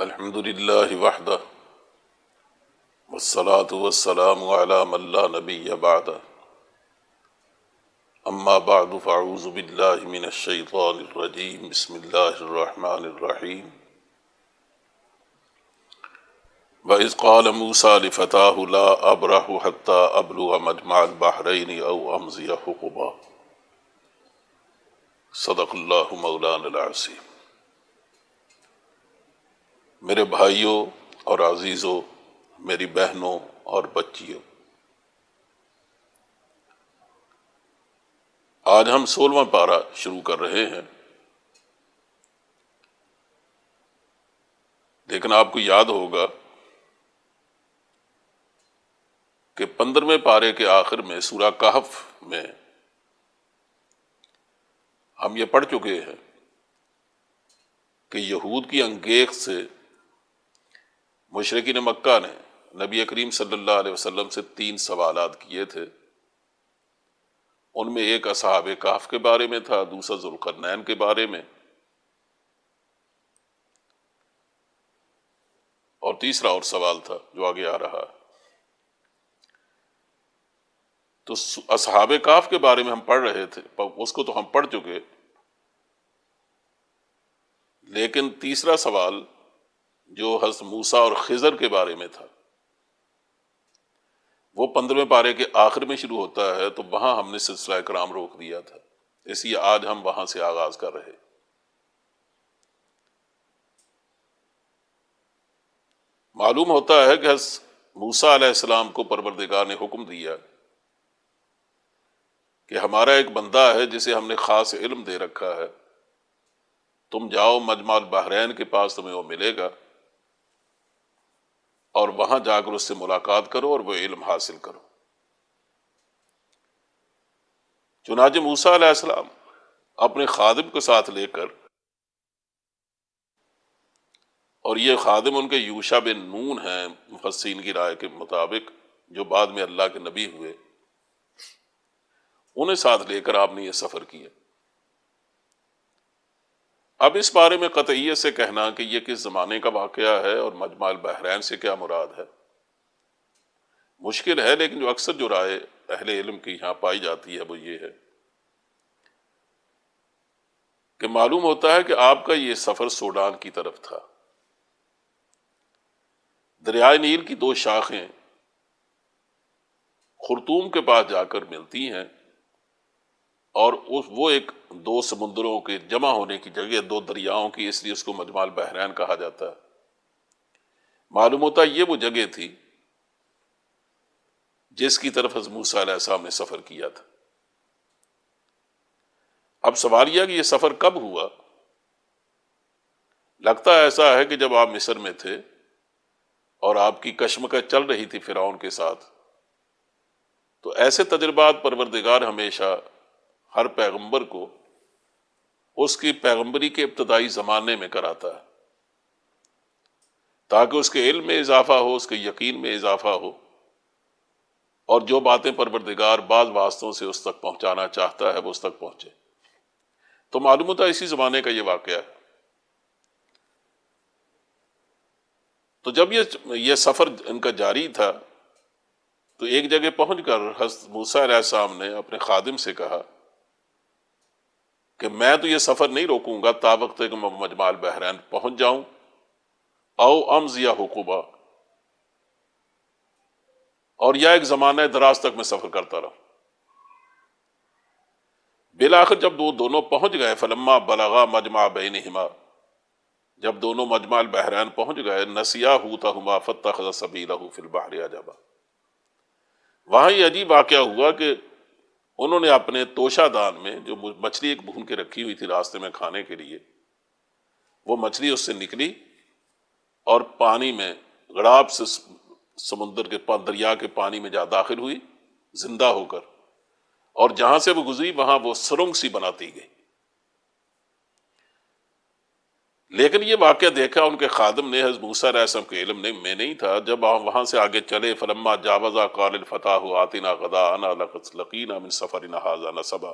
الحمد للہ وحدہ والصلاة والسلام علی من لا نبی بعدہ اما بعد فاعوذ باللہ من الشیطان الرجیم بسم اللہ الرحمن الرحیم وَإِذْ قَالَ مُوسَىٰ لِفَتَاهُ لَا أَبْرَحُ حَتَّىٰ أَبْلُغَ مَجْمَعَ الْبَحْرَيْنِ أَوْ أَمْضِيَ حُقُبًا صدق اللہ مولانا العظیم۔ میرے بھائیوں اور عزیزوں، میری بہنوں اور بچیوں، آج ہم 16واں پارہ شروع کر رہے ہیں، لیکن آپ کو یاد ہوگا کہ 15ویں پارے کے آخر میں سورہ کہف میں ہم یہ پڑھ چکے ہیں کہ یہود کی انگیخت سے مشرکین مکہ نے نبی کریم صلی اللہ علیہ وسلم سے 3 سوالات کیے تھے۔ ان میں ایک اصحاب کہف کے بارے میں تھا، دوسرا ذوالقرنین کے بارے میں، اور تیسرا اور سوال تھا جو آگے آ رہا ہے۔ تو اصحاب کہف کے بارے میں ہم پڑھ رہے تھے، اس کو تو ہم پڑھ چکے، لیکن تیسرا سوال جو حضرت موسیٰ اور خضر کے بارے میں تھا وہ 15ویں پارے کے آخر میں شروع ہوتا ہے، تو وہاں ہم نے سلسلہ کرام روک دیا تھا، اس لیے آج ہم وہاں سے آغاز کر رہے۔ معلوم ہوتا ہے کہ حضرت موسیٰ علیہ السلام کو پروردگار نے حکم دیا کہ ہمارا ایک بندہ ہے جسے ہم نے خاص علم دے رکھا ہے، تم جاؤ مجمع البحرین کے پاس، تمہیں وہ ملے گا اور وہاں جا کر اس سے ملاقات کرو اور وہ علم حاصل کرو۔ چنانچہ موسیٰ علیہ السلام اپنے خادم کو ساتھ لے کر، اور یہ خادم ان کے یوشع بن نون ہیں مفسرین کی رائے کے مطابق، جو بعد میں اللہ کے نبی ہوئے، انہیں ساتھ لے کر آپ نے یہ سفر کیا۔ اب اس بارے میں قطعیت سے کہنا کہ یہ کس زمانے کا واقعہ ہے اور مجمع البحرین سے کیا مراد ہے مشکل ہے، لیکن جو اکثر جو رائے اہل علم کی یہاں پائی جاتی ہے وہ یہ ہے کہ معلوم ہوتا ہے کہ آپ کا یہ سفر سوڈان کی طرف تھا۔ دریائے نیل کی 2 شاخیں خرطوم کے پاس جا کر ملتی ہیں، اور وہ ایک 2 سمندروں کے جمع ہونے کی جگہ، 2 دریاؤں کی، اس لیے اس کو مجمع البحرین کہا جاتا ہے۔ معلوم ہوتا ہے یہ وہ جگہ تھی جس کی طرف حضرت موسیٰ علیہ السلام نے سفر کیا تھا۔ اب سوال یہ کہ یہ سفر کب ہوا؟ لگتا ایسا ہے کہ جب آپ مصر میں تھے اور آپ کی کشمکش چل رہی تھی فرعون کے ساتھ، تو ایسے تجربات پروردگار ہمیشہ ہر پیغمبر کو اس کی پیغمبری کے ابتدائی زمانے میں کراتا ہے، تاکہ اس کے علم میں اضافہ ہو، اس کے یقین میں اضافہ ہو، اور جو باتیں پروردگار بعض واسطوں سے اس تک پہنچانا چاہتا ہے وہ اس تک پہنچے۔ تو معلوم ہوتا ہے اسی زمانے کا یہ واقعہ ہے۔ تو جب یہ سفر ان کا جاری تھا تو ایک جگہ پہنچ کر حضرت موسیٰ علیہ السلام نے اپنے خادم سے کہا کہ میں تو یہ سفر نہیں روکوں گا تا وقت کہ میں مجمع البحرین پہنچ جاؤں، او امضی حقبا، اور یا ایک زمانہ دراز تک میں سفر کرتا رہوں۔ بالآخر جب وہ دونوں پہنچ گئے، فلما بلغا مجمع بینہما، جب دونوں مجمع البحرین پہنچ گئے، نسیا حوتہما فاتخذ سبیلہ فی البحر عجبا، وہاں یہ عجیب واقعہ ہوا کہ انہوں نے اپنے توشہ دان میں جو مچھلی ایک بھون کے رکھی ہوئی تھی راستے میں کھانے کے لیے، وہ مچھلی اس سے نکلی اور پانی میں غڑاب سے سمندر کے دریا کے پانی میں جا داخل ہوئی زندہ ہو کر، اور جہاں سے وہ گزری وہاں وہ سرنگ سی بناتی گئی۔ لیکن یہ واقعہ دیکھا ان کے خادم نے، حضرت موسیٰ علیہ السلام کے علم میں نہیں تھا۔ جب وہاں سے آگے چلے، فلما جاوزا قال الفتاح آتنا غداءنا لقد لقینا من سفرنا ھذا نصبا،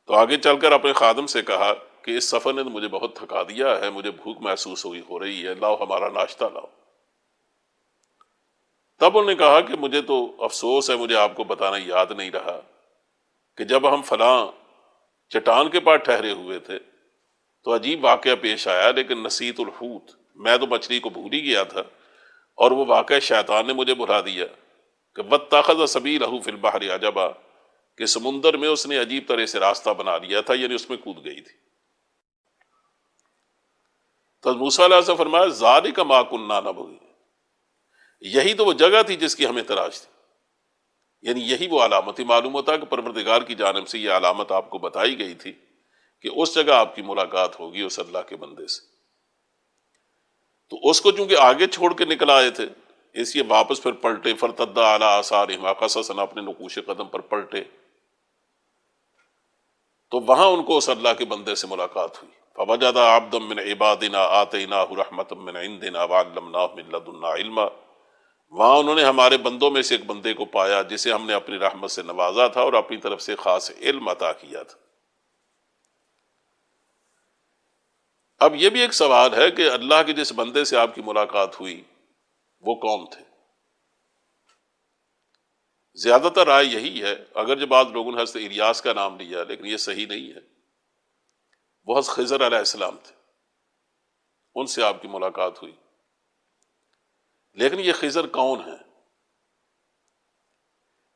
تو آگے چل کر اپنے خادم سے کہا کہ اس سفر نے تو مجھے بہت تھکا دیا ہے، مجھے بھوک محسوس ہو رہی ہے، لاؤ ہمارا ناشتہ لاؤ۔ تب انہوں نے کہا کہ مجھے تو افسوس ہے، مجھے آپ کو بتانا یاد نہیں رہا کہ جب ہم فلاں چٹان کے پاس ٹھہرے ہوئے تھے تو عجیب واقعہ پیش آیا، لیکن نسیت الحوت، میں تو مچھلی کو بھول ہی گیا تھا، اور وہ واقعہ شیطان نے مجھے بھلا دیا کہ واتخذ سبیلہ فی البحر عجبا، کہ سمندر میں اس نے عجیب طرح سے راستہ بنا لیا تھا، یعنی اس میں کود گئی تھی۔ تو موسیٰ علیہ السلام فرمایا ذالک ما کنا نبغی، یہی تو وہ جگہ تھی جس کی ہمیں تلاش تھی، یعنی یہی وہ علامت تھی۔ معلوم ہوتا ہے کہ پروردگار کی جانب سے یہ علامت آپ کو بتائی گئی تھی کہ اس جگہ آپ کی ملاقات ہوگی اس اللہ کے بندے سے۔ تو اس کو چونکہ آگے چھوڑ کے نکل آئے تھے، اس لیے واپس پھر پلٹے، فرتد علی آثارہم قصصا، اپنے نقوش قدم پر پلٹے، تو وہاں ان کو اس اللہ کے بندے سے ملاقات ہوئی۔ فوجد عبدا من عبادنا آتیناہ رحمتا من عندنا وعلمناہ من لدنا علما، وہاں انہوں نے ہمارے بندوں میں سے ایک بندے کو پایا جسے ہم نے اپنی رحمت سے نوازا تھا اور اپنی طرف سے خاص علم عطا کیا تھا۔ اب یہ بھی ایک سوال ہے کہ اللہ کے جس بندے سے آپ کی ملاقات ہوئی وہ کون تھے؟ زیادہ تر رائے یہی ہے، اگر جو بعض لوگوں نے حضرت الیاس کا نام لیا لیکن یہ صحیح نہیں ہے، وہ حضرت خضر علیہ السلام تھے، ان سے آپ کی ملاقات ہوئی۔ لیکن یہ خضر کون ہیں؟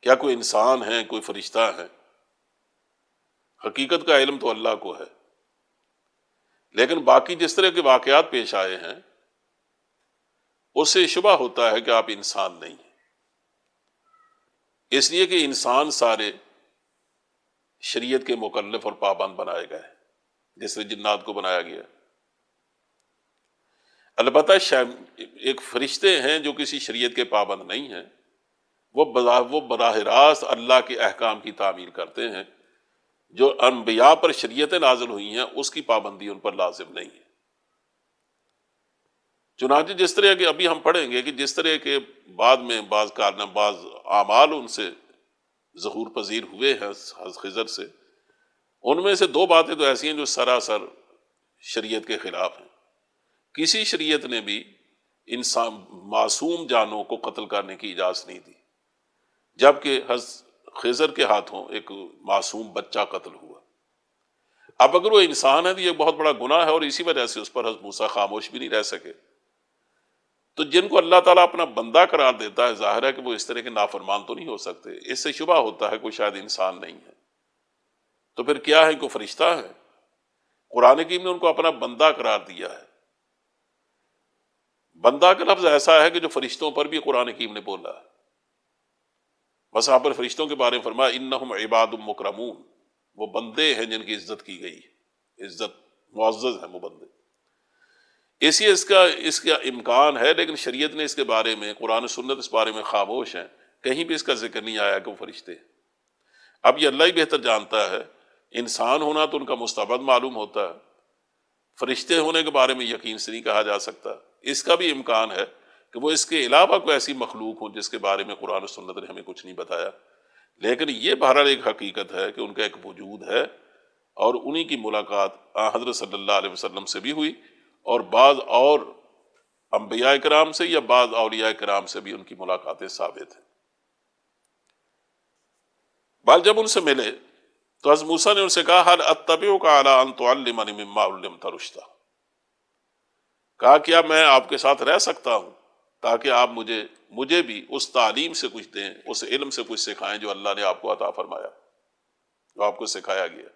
کیا کوئی انسان ہے، کوئی فرشتہ ہے؟ حقیقت کا علم تو اللہ کو ہے، لیکن باقی جس طرح کے واقعات پیش آئے ہیں اس سے شبہ ہوتا ہے کہ آپ انسان نہیں ہیں، اس لیے کہ انسان سارے شریعت کے مکلف اور پابند بنائے گئے ہیں جس طرح جنات کو بنایا گیا۔ البتہ ایک فرشتے ہیں جو کسی شریعت کے پابند نہیں ہیں، وہ براہ راست اللہ کے احکام کی تعمیل کرتے ہیں، جو انبیاء پر شریعتیں نازل ہوئی ہیں اس کی پابندی ان پر لازم نہیں ہے۔ چنانچہ جس طرح کہ ابھی ہم پڑھیں گے کہ جس طرح کے بعد میں بعض کارنامے، بعض اعمال ان سے ظہور پذیر ہوئے ہیں حضرت خضر سے، ان میں سے دو باتیں تو ایسی ہیں جو سراسر شریعت کے خلاف ہیں۔ کسی شریعت نے بھی انسان معصوم جانوں کو قتل کرنے کی اجازت نہیں دی، جبکہ حضرت خضر کے ہاتھوں ایک معصوم بچہ قتل ہوا۔ اب اگر وہ انسان ہے تو یہ بہت بڑا گناہ ہے، اور اسی وجہ سے اس پر حضرت موسیٰ خاموش بھی نہیں رہ سکے۔ تو جن کو اللہ تعالیٰ اپنا بندہ قرار دیتا ہے، ظاہر ہے کہ وہ اس طرح کے نافرمان تو نہیں ہو سکتے، اس سے شبہ ہوتا ہے کوئی شاید انسان نہیں ہے۔ تو پھر کیا ہے، کوئی فرشتہ ہے؟ قرآن کریم نے ان کو اپنا بندہ قرار دیا ہے۔ بندہ کا لفظ ایسا ہے کہ جو فرشتوں پر بھی قرآن کریم نے بولا ہے۔ بس آپ پر فرشتوں کے بارے میں فرمایا انہم عباد مکرمون، وہ بندے ہیں جن کی عزت کی گئی ہے، عزت معزز ہیں وہ بندے۔ اسی اس کا امکان ہے، لیکن شریعت نے اس کے بارے میں، قرآن و سنت اس بارے میں خاموش ہیں، کہیں بھی اس کا ذکر نہیں آیا کہ وہ فرشتے ہیں۔ اب یہ اللہ ہی بہتر جانتا ہے، انسان ہونا تو ان کا مستبد معلوم ہوتا ہے، فرشتے ہونے کے بارے میں یقین سے نہیں کہا جا سکتا۔ اس کا بھی امکان ہے کہ وہ اس کے علاوہ کوئی ایسی مخلوق ہو جس کے بارے میں قرآن و سنت نے ہمیں کچھ نہیں بتایا، لیکن یہ بہرحال ایک حقیقت ہے کہ ان کا ایک وجود ہے، اور انہی کی ملاقات حضرت صلی اللہ علیہ وسلم سے بھی ہوئی، اور بعض اور انبیاء کرام سے یا بعض اولیاء کرام سے بھی ان کی ملاقاتیں ثابت ہیں۔ بعد جب ان سے ملے تو حضرت موسیٰ نے ان سے کہا هل اتبعک علی ان تعلمنی مما علمت رشدا، کہا کیا میں آپ کے ساتھ رہ سکتا ہوں تاکہ آپ مجھے بھی اس تعلیم سے کچھ دیں، اس علم سے کچھ سکھائیں جو اللہ نے آپ کو عطا فرمایا، جو آپ کو سکھایا گیا۔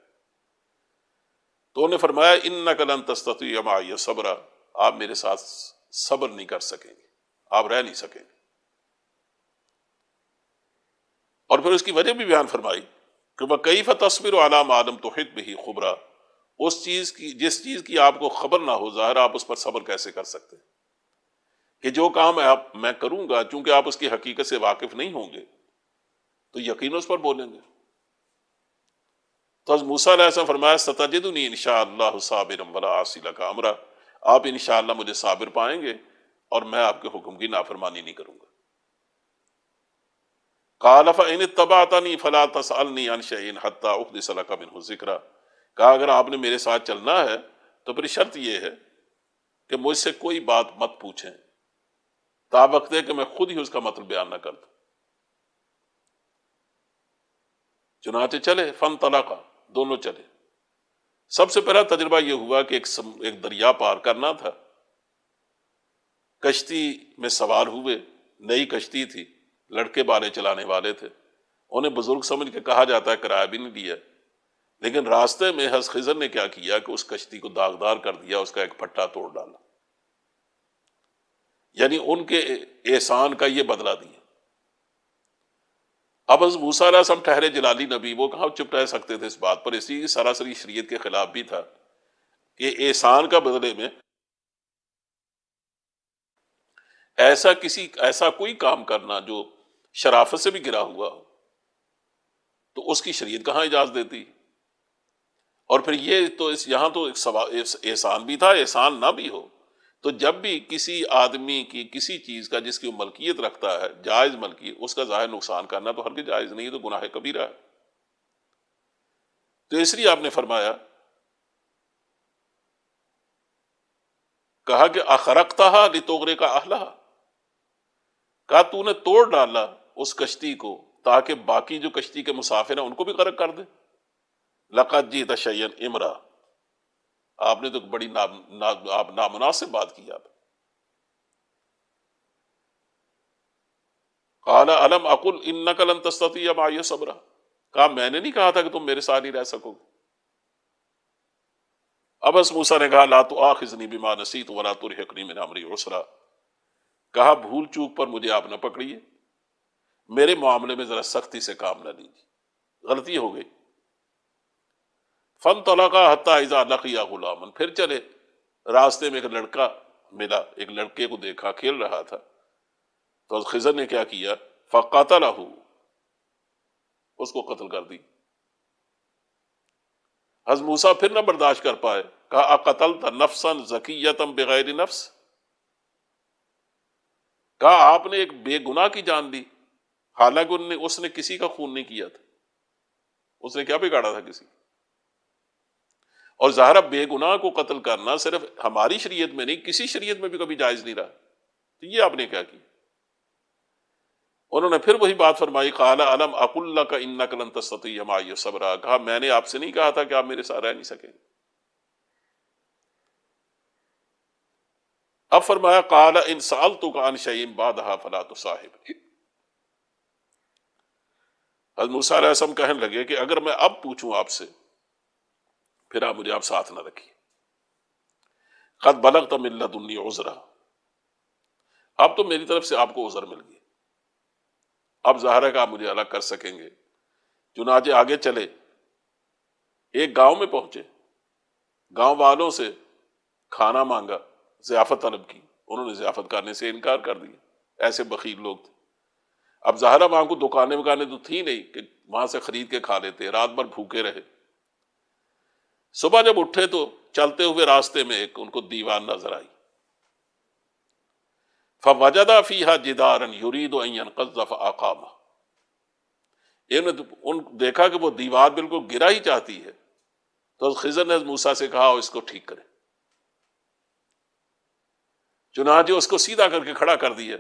تو انہوں نے فرمایا انک لن تستطیع معی صبرا، آپ میرے ساتھ صبر نہیں کر سکیں گے، آپ رہ نہیں سکیں گے۔ اور پھر اس کی وجہ بھی بیان فرمائی کہ وَكَيْفَ تَصْبِرُ عَلَىٰ مَا لَمْ تُحِطْ بِهِ خُبْرًا، اس چیز کی جس چیز کی آپ کو خبر نہ ہو، ظاہر آپ اس پر صبر کیسے کر سکتے ہیں؟ کہ جو کام میں کروں گا، چونکہ آپ اس کی حقیقت سے واقف نہیں ہوں گے تو یقین اس پر بولیں گے۔ تو حضرت موسیٰ علیہ السلام فرمایا ستجدنی انشاءاللہ صابرا ولا عاصی لک امرا، آپ انشاءاللہ مجھے صابر پائیں گے اور میں آپ کے حکم کی نافرمانی نہیں کروں گا۔ قال فإن اتبعتنی فلا تسألنی عن شيء حتى أحدث لك منه ذکرا، کہا اگر آپ نے میرے ساتھ چلنا ہے تو پھر شرط یہ ہے کہ مجھ سے کوئی بات مت پوچھیں تا وقت ہے کہ میں خود ہی اس کا مطلب بیان نہ کر دوں۔ چنانچہ چلے، فن طلقہ، دونوں چلے۔ سب سے پہلا تجربہ یہ ہوا کہ ایک دریا پار کرنا تھا، کشتی میں سوار ہوئے، نئی کشتی تھی، لڑکے بالے چلانے والے تھے، انہیں بزرگ سمجھ کے کہا جاتا ہے، کرایہ بھی نہیں دیا، لیکن راستے میں حضرت خضر نے کیا کیا کہ اس کشتی کو داغدار کر دیا، اس کا ایک پٹا توڑ ڈالا، یعنی ان کے احسان کا یہ بدلہ دیا۔ اب حضرت موسیٰ علیہ السلام ٹھہرے جلالی نبی، وہ کہاں چپ رہ سکتے تھے اس بات پر، اسی سراسری شریعت کے خلاف بھی تھا کہ احسان کا بدلے میں ایسا کوئی کام کرنا جو شرافت سے بھی گرا ہوا ہو، تو اس کی شریعت کہاں اجازت دیتی؟ اور پھر یہ تو یہاں تو احسان بھی تھا، احسان نہ بھی ہو تو جب بھی کسی آدمی کی کسی چیز کا جس کی وہ ملکیت رکھتا ہے، جائز ملکیت، اس کا ظاہر نقصان کرنا تو ہرگز جائز نہیں، تو گناہ کبیرہ ہے۔ تو اس لیے آپ نے فرمایا، کہا کہ اخرقتھا لتغرق اہلھا، کہا تو نے توڑ ڈالا اس کشتی کو تاکہ باقی جو کشتی کے مسافر ہیں ان کو بھی غرق کر دے۔ لقد جئت شیئا امرا، آپ نے تو بڑی آپ نامناسب بات کی آپ۔ قال الم اقل انک لن تستطیع معی صبرا، کہا میں نے نہیں کہا تھا کہ تم میرے ساتھ نہیں رہ سکو گے۔ اب حضرت موسیٰ نے کہا لا تؤاخذنی بما نسیت ولا ترہقنی من امری عسرا، کہا بھول چوک پر مجھے آپ نہ پکڑیے، میرے معاملے میں ذرا سختی سے کام نہ لیجیے، غلطی ہو گئی۔ فانطلقا حتی اذا لقیا غلاما، پھر چلے، راستے میں ایک لڑکا ملا، ایک لڑکے کو دیکھا کھیل رہا تھا، تو حضرت خضر نے کیا کیا، فقتلہ، اس کو قتل کر دی۔ حضرت موسیٰ پھر نہ برداشت کر پائے، کہا اقتلت نفسا زکیۃ بغیر نفس، کہا آپ نے ایک بے گناہ کی جان لی، حالانکہ اس نے کسی کا خون نہیں کیا تھا، اس نے کیا بگاڑا تھا کسی؟ اور ظاہرہ بے گناہ کو قتل کرنا صرف ہماری شریعت میں نہیں، کسی شریعت میں بھی کبھی جائز نہیں رہا، تو یہ آپ نے کیا کی؟ انہوں نے پھر وہی بات فرمائی، قال الم اقل لک انک لن تستطیع معی صبرا، کہا میں نے آپ سے نہیں کہا تھا کہ آپ میرے ساتھ رہ نہیں سکیں۔ اب فرمایا قال ان سألتک عن شیء بعدھا فلا تصاحبنی، حضرت موسیٰ علیہ السلام کہنے لگے کہ اگر میں اب پوچھوں آپ سے پھر آپ مجھے ساتھ نہ رکھیے، قد بلغت من لدنی عذرا، اب تو میری طرف سے آپ کو عذر مل گیا، اب ظاہر ہے کہ آپ مجھے الگ کر سکیں گے۔ چنانچہ آگے چلے، ایک گاؤں میں پہنچے، گاؤں والوں سے کھانا مانگا، ضیافت طلب کی، انہوں نے ضیافت کرنے سے انکار کر دیا، ایسے بخیل لوگ تھے۔ اب ظاہرہ وہاں کو دکانیں وکانیں تو تھی نہیں کہ وہاں سے خرید کے کھا لیتے، رات بھر بھوکے رہے۔ صبح جب اٹھے تو چلتے ہوئے راستے میں ایک ان کو دیوان نظر آئی، فوجد فیہا جدارا یرید ان ینقض فاقامہ، انہوں نے دیکھا کہ وہ دیوار بالکل گرا ہی چاہتی ہے، تو خضر نے موسیٰ سے کہا اس کو ٹھیک کرے، چنانچہ اس کو سیدھا کر کے کھڑا کر دیا۔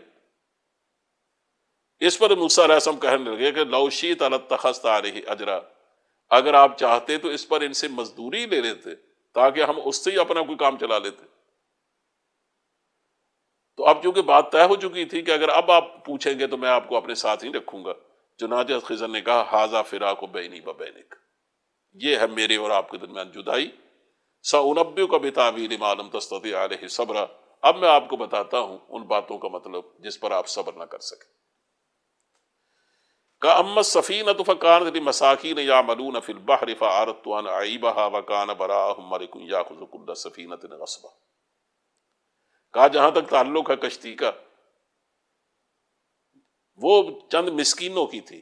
اس پر موسیٰ علیہ السلام کہنے لگے کہ لو شئت لاتخذت علیہ اجرا، اگر آپ چاہتے تو اس پر ان سے مزدوری لے لیتے تاکہ ہم اس سے ہی اپنا کوئی کام چلا لیتے۔ تو اب چونکہ بات طے ہو چکی تھی کہ اگر اب آپ پوچھیں گے تو میں آپ کو اپنے ساتھ ہی رکھوں گا، چنانچہ خضر نے کہا ھذا فراق بینی و بینک، یہ ہے میرے اور آپ کے درمیان جدائی، سأنبئک بتاویل ما لم تستطع علیہ صبرا، اب میں آپ کو بتاتا ہوں ان باتوں کا مطلب جس پر آپ صبر نہ کر سکیں۔ کأما السفینۃ فکانت لمساکین یعملون فی البحر فأردت ان اعیبها وکان وراءہم ملک یاخذ کل سفینۃ غصبا، کہا جہاں تک تعلق ہے کشتی کا، وہ چند مسکینوں کی تھی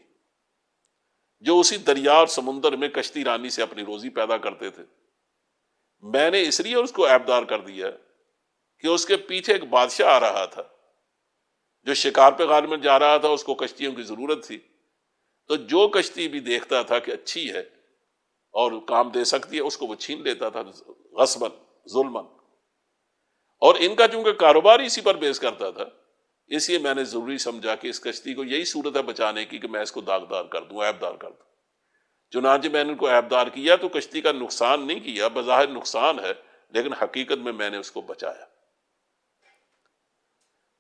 جو اسی دریا اور سمندر میں کشتی رانی سے اپنی روزی پیدا کرتے تھے، میں نے اس لیے اس کو عیبدار کر دیا کہ اس کے پیچھے ایک بادشاہ آ رہا تھا جو شکار پہ غالباً جا رہا تھا، اس کو کشتیوں کی ضرورت تھی، تو جو کشتی بھی دیکھتا تھا کہ اچھی ہے اور کام دے سکتی ہے اس کو وہ چھین لیتا تھا غصباً، ظلماً. اور ان کا چونکہ کاروبار اسی پر بیس کرتا تھا، اس لیے میں نے ضروری سمجھا کہ اس کشتی کو یہی صورت ہے بچانے کی کہ میں اس کو داغدار کر دوں، عیب دار کر دوں. چنانچہ میں نے ان کو عیب دار کیا تو کشتی کا نقصان نہیں کیا، بظاہر نقصان ہے لیکن حقیقت میں نے اس کو بچایا.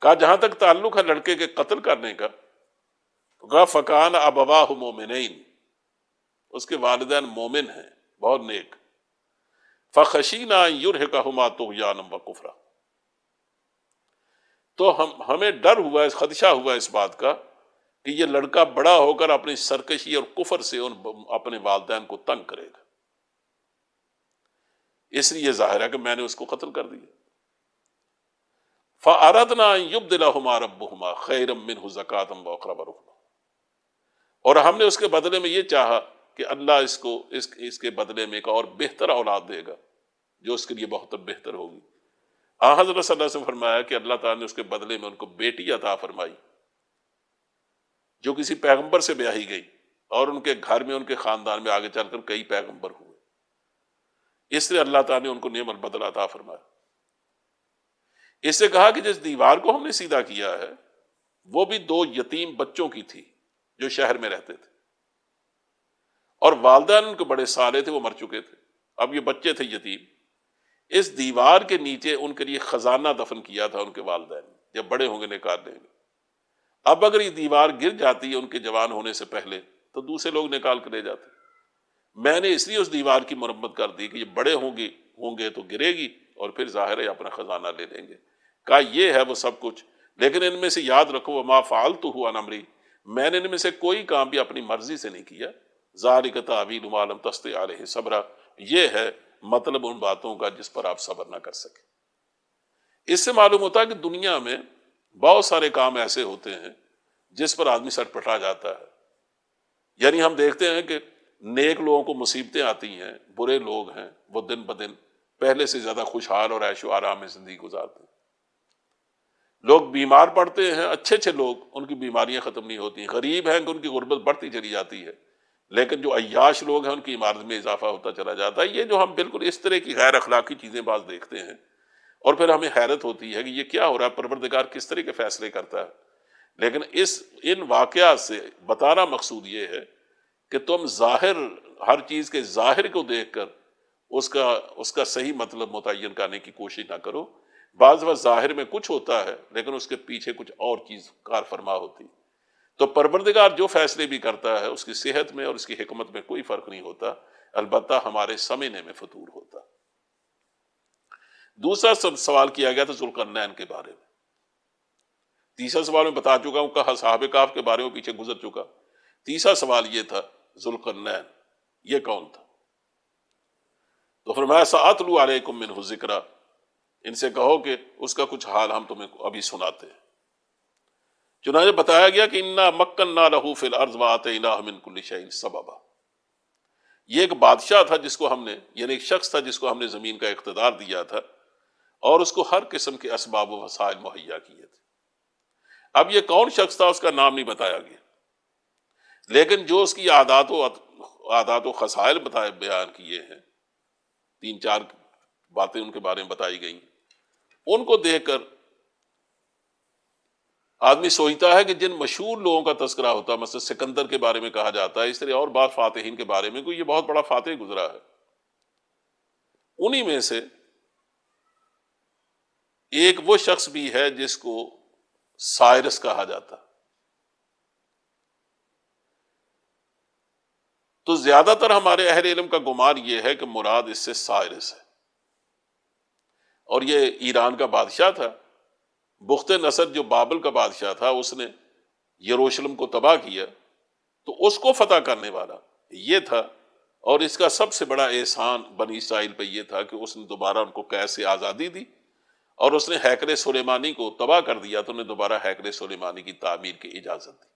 کہا جہاں تک تعلق ہے لڑکے کے قتل کرنے کا، تو کہا فکان ابواہ مومنین، اس کے والدین مومن ہیں، بہت نیک. فخشینا ان یرہقہما طغیانا وکفرا، تو ہمیں ڈر ہوا، خدشہ ہوا اس بات کا کہ یہ لڑکا بڑا ہو کر اپنی سرکشی اور کفر سے اپنے والدین کو تنگ کرے گا، اس لیے ظاہر ہے کہ میں نے اس کو قتل کر دیا. فَأَرَدْنَا أَن يُبْدِلَهُمَا رَبُّهُمَا خَيْرًا مِّنْهُ زَكَاةً وَأَقْرَبَ رُحْمًا، اور ہم نے اس کے بدلے میں یہ چاہا کہ اللہ اس کو اس کے بدلے میں ایک اور بہتر اولاد دے گا جو اس کے لیے بہت بہتر ہوگی. حضرت صلی اللہ علیہ وسلم فرمایا کہ اللہ تعالیٰ نے اس کے بدلے میں ان کو بیٹی عطا فرمائی جو کسی پیغمبر سے بیاہی گئی، اور ان کے گھر میں ان کے خاندان میں آگے چل کر کئی پیغمبر ہوئے. اس لیے اللہ تعالیٰ نے ان کو نعم البدل عطا فرمایا. اس سے کہا کہ جس دیوار کو ہم نے سیدھا کیا ہے وہ بھی 2 یتیم بچوں کی تھی جو شہر میں رہتے تھے، اور والدین ان کے بڑے صالح تھے، وہ مر چکے تھے. اب یہ بچے تھے یتیم. اس دیوار کے نیچے ان کے لیے خزانہ دفن کیا تھا ان کے والدین نے، جب بڑے ہوں گے نکال لیں گے. اب اگر یہ دیوار گر جاتی ہے ان کے جوان ہونے سے پہلے تو دوسرے لوگ نکال کے لے جاتے. میں نے اس لیے اس دیوار کی مرمت کر دی کہ یہ بڑے ہوں گے تو گرے گی اور پھر ظاہر ہے اپنا خزانہ لے لیں گے. کہا یہ ہے وہ سب کچھ، لیکن ان میں سے یاد رکھو وما فعلتہ عن امری، میں نے ان میں سے کوئی کام بھی اپنی مرضی سے نہیں کیا. ذالک تأویل ما لم تستطع علیہ صبرا، یہ ہے مطلب ان باتوں کا جس پر آپ صبر نہ کر سکے. اس سے معلوم ہوتا ہے کہ دنیا میں بہت سارے کام ایسے ہوتے ہیں جس پر آدمی سٹ پٹا جاتا ہے. یعنی ہم دیکھتے ہیں کہ نیک لوگوں کو مصیبتیں آتی ہیں، برے لوگ ہیں وہ دن بدن پہلے سے زیادہ خوشحال اور عیش و آرام میں زندگی گزارتے ہیں. لوگ بیمار پڑتے ہیں، اچھے اچھے لوگ، ان کی بیماریاں ختم نہیں ہوتی. غریب ہیں کہ ان کی غربت بڑھتی چلی جاتی ہے، لیکن جو عیاش لوگ ہیں ان کی عمارت میں اضافہ ہوتا چلا جاتا ہے. یہ جو ہم بالکل اس طرح کی غیر اخلاقی چیزیں بعض دیکھتے ہیں اور پھر ہمیں حیرت ہوتی ہے کہ یہ کیا ہو رہا ہے، پروردگار کس طرح کے فیصلے کرتا ہے. لیکن ان واقعات سے بتانا مقصود یہ ہے کہ تم ہر چیز کے ظاہر کو دیکھ کر اس کا صحیح مطلب متعین کرنے کی کوشش نہ کرو. بعض وقت ظاہر میں کچھ ہوتا ہے لیکن اس کے پیچھے کچھ اور چیز کار فرما ہوتی. تو پروردگار جو فیصلے بھی کرتا ہے اس کی صحت میں اور اس کی حکمت میں کوئی فرق نہیں ہوتا، البتہ ہمارے سمجھنے میں فطور ہوتا. دوسرا سوال کیا گیا تھا ذوالقرنین کے بارے میں. تیسرا سوال میں بتا چکا ہوں کہ اصحاب کہف کے بارے میں پیچھے گزر چکا. تیسرا سوال یہ تھا ذوالقرنین یہ کون تھا؟ تو فرمایا سأتلو علیکم منہ ذکرا، ان سے کہو کہ اس کا کچھ حال ہم تمہیں ابھی سناتے ہیں. چنانچہ بتایا گیا کہ انا مکننا لہ فی الارض وآتیناہ من کل شیء سببا. یہ ایک بادشاہ تھا جس کو ہم نے، یعنی ایک شخص تھا جس کو ہم نے زمین کا اقتدار دیا تھا اور اس کو ہر قسم کے اسباب و وسائل مہیا کیے تھے. اب یہ کون شخص تھا اس کا نام نہیں بتایا گیا، لیکن جو اس کی عادات و خصائل بیان کیے ہیں، 3-4 باتیں ان کے بارے میں بتائی گئیں. ان کو دیکھ کر آدمی سوچتا ہے کہ جن مشہور لوگوں کا تذکرہ ہوتا ہے، مثلا سکندر کے بارے میں کہا جاتا ہے، اس طرح اور بعض فاتحین کے بارے میں کوئی یہ بہت بڑا فاتح گزرا ہے. انہی میں سے ایک وہ شخص بھی ہے جس کو سائرس کہا جاتا. تو زیادہ تر ہمارے اہل علم کا گمان یہ ہے کہ مراد اس سے سائرس ہے، اور یہ ایران کا بادشاہ تھا. بخت نصر جو بابل کا بادشاہ تھا، اس نے یروشلم کو تباہ کیا، تو اس کو فتح کرنے والا یہ تھا. اور اس کا سب سے بڑا احسان بنی اسرائیل پہ یہ تھا کہ اس نے دوبارہ ان کو قید سے آزادی دی اور اس نے ہیکل سلیمانی کو تباہ کر دیا، تو انہیں دوبارہ ہیکل سلیمانی کی تعمیر کی اجازت دی.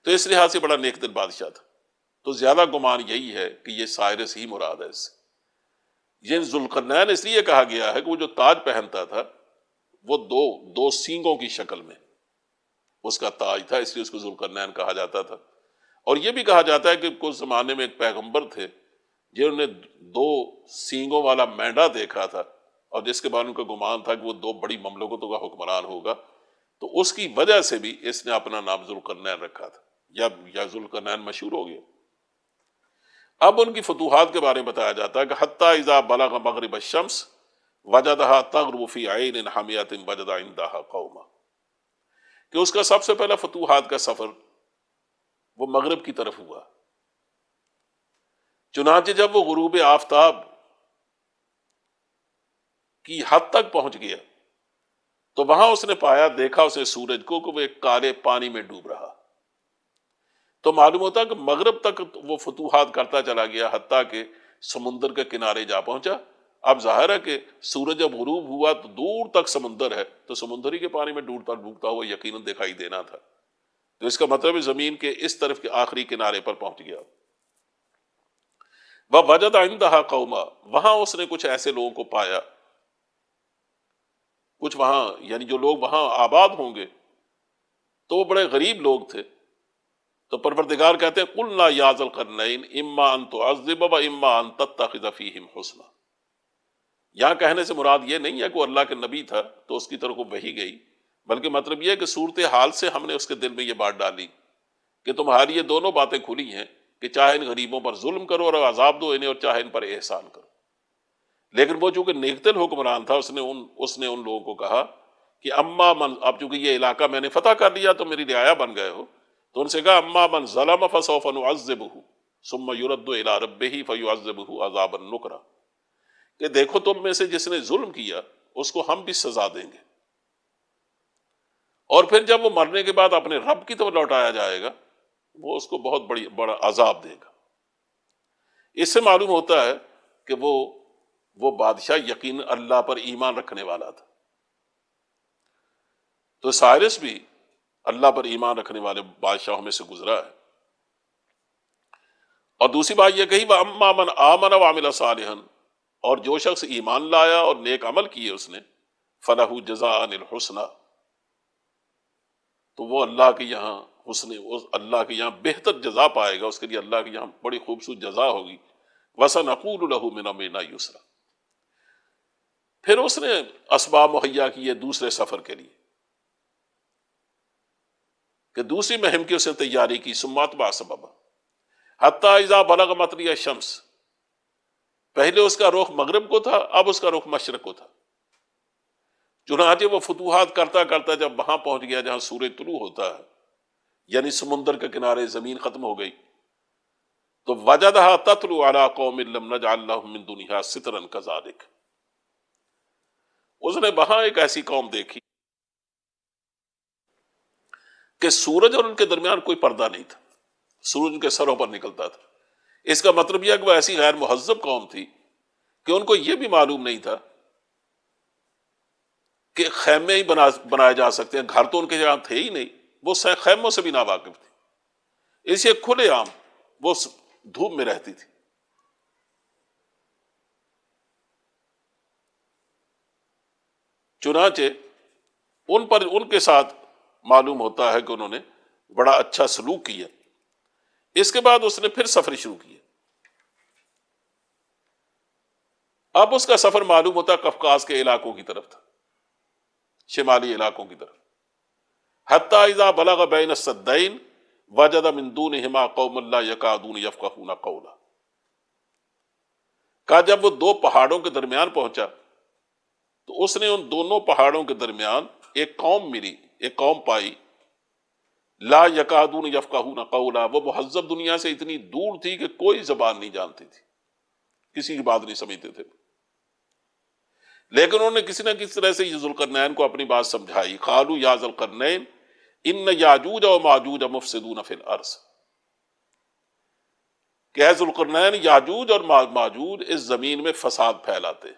تو اس لحاظ سے بڑا نیک دل بادشاہ تھا. تو زیادہ گمان یہی ہے کہ یہ سائرس ہی مراد ہے اس سے. یہ ذوالقرنین اس لیے کہا گیا ہے کہ وہ جو تاج پہنتا تھا وہ دو سینگوں کی شکل میں اس کا تاج تھا، اس لیے اس کو ذوالقرنین کہا جاتا تھا. اور یہ بھی کہا جاتا ہے کہ کچھ زمانے میں ایک پیغمبر تھے جنہوں نے 2 سینگوں والا مینڈا دیکھا تھا، اور جس کے بعد ان کا گمان تھا کہ وہ 2 بڑی مملکتوں کا حکمران ہوگا، تو اس کی وجہ سے بھی اس نے اپنا نام ذوالقرنین رکھا تھا، یا ذوالقرنین مشہور ہو گیا۔ اب ان کی فتوحات کے بارے میں بتایا جاتا ہے کہ حتیٰ اذا بلغ مغرب الشمس وجدها تغرب فی عین حمیۃ وجد عندها قوما، کہ اس کا سب سے پہلا فتوحات کا سفر وہ مغرب کی طرف ہوا۔ چنانچہ جب وہ غروب آفتاب کی حد تک پہنچ گیا تو وہاں اس نے پایا، دیکھا اسے سورج کو کہ وہ ایک کالے پانی میں ڈوب رہا۔ تو معلوم ہوتا کہ مغرب تک وہ فتوحات کرتا چلا گیا حتیٰ کہ سمندر کے کنارے جا پہنچا۔ اب ظاہر ہے کہ سورج جب غروب ہوا تو دور تک سمندر ہے، تو سمندر ہی کے پانی میں ڈوبتا ہوا یقیناً دکھائی دینا تھا، تو اس کا مطلب ہے زمین کے اس طرف کے آخری کنارے پر پہنچ گیا۔ وَوَجَدَ عِندَهَا قَوْمًا، وہاں اس نے کچھ ایسے لوگوں کو پایا، کچھ وہاں یعنی جو لوگ وہاں آباد ہوں گے تو وہ بڑے غریب لوگ تھے۔ تو پروردگار کہتے ہیں قُلْنَا يَا ذَا الْقَرْنَيْنِ إِمَّا أَن تُعَذِّبَ وَإِمَّا أَن تَتَّخِذَ فِيهِمْ حُسْنًا۔ یہاں کہنے سے مراد یہ نہیں ہے کہ وہ اللہ کے نبی تھا تو اس کی طرف وحی گئی، بلکہ مطلب یہ ہے کہ صورتحال سے ہم نے اس کے دل میں یہ بات ڈالی کہ تمہاری یہ دونوں باتیں کھلی ہیں کہ چاہے ان غریبوں پر ظلم کرو اور عذاب دو انہیں، اور چاہے ان پر احسان کرو۔ لیکن وہ چونکہ نیکتل حکمران تھا، اس نے ان لوگوں کو کہا کہ اما من، اب چونکہ یہ علاقہ میں نے فتح کر لیا تو میری رعایا بن گئے ہو، تو ان سے کہا اما من ظلم فسوف نعذبہ ثم يرد الى ربہ فیعذبہ عذابا نکرا، کہ دیکھو تم میں سے جس نے ظلم کیا اس کو ہم بھی سزا دیں گے، اور پھر جب وہ مرنے کے بعد اپنے رب کی طرف لوٹایا جائے گا وہ اس کو بہت بڑا عذاب دے گا۔ اس سے معلوم ہوتا ہے کہ وہ بادشاہ یقین اللہ پر ایمان رکھنے والا تھا۔ تو سائرس بھی اللہ پر ایمان رکھنے والے بادشاہوں میں سے گزرا ہے۔ اور دوسری بات یہ کہی وَأَمَّا مَنْ آمَنَ وَعَمِلَ صَالِحًا، اور جو شخص ایمان لایا اور نیک عمل کیے اس نے، فَلَهُ جَزَاءً الْحُسْنَى، تو وہ اللہ کے یہاں اللہ کے یہاں بہتر جزا پائے گا، اس کے لیے اللہ کے یہاں بڑی خوبصورت جزا ہوگی۔ وَسَنَقُولُ لَهُ مِنْ أَمْرِنَا يُسْرًا، پھر اس نے اسباب مہیا کیے دوسرے سفر کے لیے، کہ دوسری مہم کی اس نے تیاری کی۔ ثم أتبع سببا حتیٰ اذا بلغ مطلع الشمس، پہلے اس کا رخ مغرب کو تھا، اب اس کا رخ مشرق کو تھا۔ چنانچہ وہ فتوحات کرتا کرتا جب وہاں پہنچ گیا جہاں سورج طلوع ہوتا ہے، یعنی سمندر کے کنارے زمین ختم ہو گئی، تو وجدها تطلع على قوم لم نجعل لهم من دونها سترا كذلك، اس نے وہاں ایک ایسی قوم دیکھی کہ سورج اور ان کے درمیان کوئی پردہ نہیں تھا، سورج ان کے سروں پر نکلتا تھا۔ اس کا مطلب یہ ہے کہ وہ ایسی غیر مہذب قوم تھی کہ ان کو یہ بھی معلوم نہیں تھا کہ خیمے ہی بنائے جا سکتے ہیں، گھر تو ان کے یہاں تھے ہی نہیں، وہ خیموں سے بھی ناواقف تھی، اس لیے کھلے عام وہ دھوپ میں رہتی تھی۔ چنانچہ ان کے ساتھ معلوم ہوتا ہے کہ انہوں نے بڑا اچھا سلوک کیا۔ اس کے بعد اس نے پھر سفر شروع کیا۔ اب اس کا سفر معلوم ہوتا قفقاز کے علاقوں کی طرف تھا، شمالی علاقوں کی طرف۔ حتیٰ اذا بلغ بین السدین وجد من دونہما قوما لا یکادون یفقہون قولا، کہا جب وہ 2 پہاڑوں کے درمیان پہنچا تو اس نے ان دونوں پہاڑوں کے درمیان ایک قوم ملی، ایک قوم پائی، لا یکادون یفقہون قولا، وہ مہذب دنیا سے اتنی دور تھی کہ کوئی زبان نہیں جانتی تھی، کسی کی بات نہیں سمجھتے تھے، لیکن انہوں نے کسی نہ کسی طرح سے ذوالقرنین کو اپنی بات سمجھائی۔ قالوا یا ذا القرنین ان یاجوج و ماجوج مفسدون فی الارض، کہ اے ذوالقرنین یاجوج اور ماجوج اس زمین میں فساد پھیلاتے،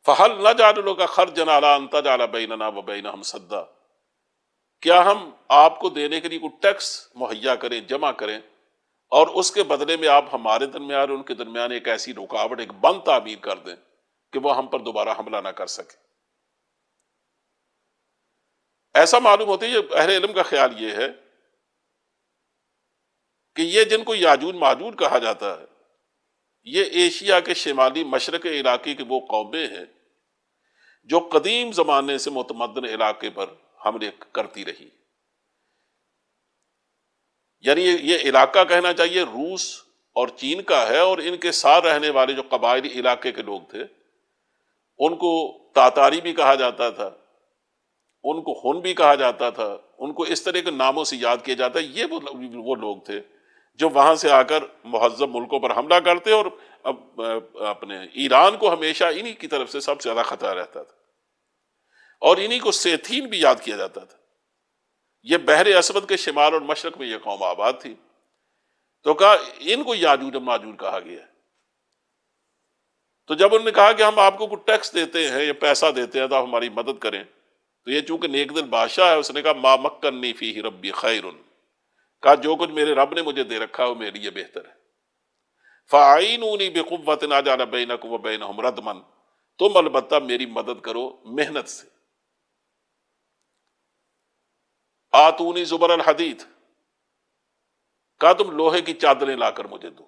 فہل نجعل لک خرجا علی ان تجعل بیننا و بینہم سدا، کیا ہم آپ کو دینے کے لیے کوئی ٹیکس مہیا کریں، جمع کریں، اور اس کے بدلے میں آپ ہمارے درمیان اور ان کے درمیان ایک ایسی رکاوٹ، ایک بند تعمیر کر دیں کہ وہ ہم پر دوبارہ حملہ نہ کر سکے۔ ایسا معلوم ہوتا ہے، یہ اہل علم کا خیال یہ ہے کہ یہ جن کو یاجوج ماجوج کہا جاتا ہے، یہ ایشیا کے شمالی مشرق علاقے کی وہ قومیں ہیں جو قدیم زمانے سے متمدن علاقے پر حملے کرتی رہی. یعنی یہ علاقہ کہنا چاہیے روس اور چین کا ہے، اور ان کے ساتھ رہنے والے جو قبائلی علاقے کے لوگ تھے ان کو تاتاری بھی کہا جاتا تھا، ان کو ہن بھی کہا جاتا تھا، ان کو اس طرح کے ناموں سے یاد کیا جاتا ہے. یہ وہ لوگ تھے جو وہاں سے آ کر مہذب ملکوں پر حملہ کرتے، اور اپنے ایران کو ہمیشہ انہی کی طرف سے سب سے زیادہ خطرہ رہتا تھا، اور انہی کو سیتھین بھی یاد کیا جاتا تھا. یہ بحر اسود کے شمال اور مشرق میں یہ قوم آباد تھی. تو کہا ان کو یاجوج و ماجوج کہا گیا ہے. تو جب انہوں نے کہا کہ ہم آپ کو کچھ ٹیکس دیتے ہیں یا پیسہ دیتے ہیں تو آپ ہماری مدد کریں، تو یہ چونکہ نیک دل بادشاہ ہے، اس نے کہا ما مکنی فیہ ربی خیر، کہا جو کچھ میرے رب نے مجھے دے رکھا ہے وہ میرے لیے بہتر ہے. فاعینونی بقوۃ اجعل بینکم وبینہم ردما، تم البتہ میری مدد کرو محنت سے. آتونی زبر الحدید، کہا تم لوہے کی چادریں لا کر مجھے دو.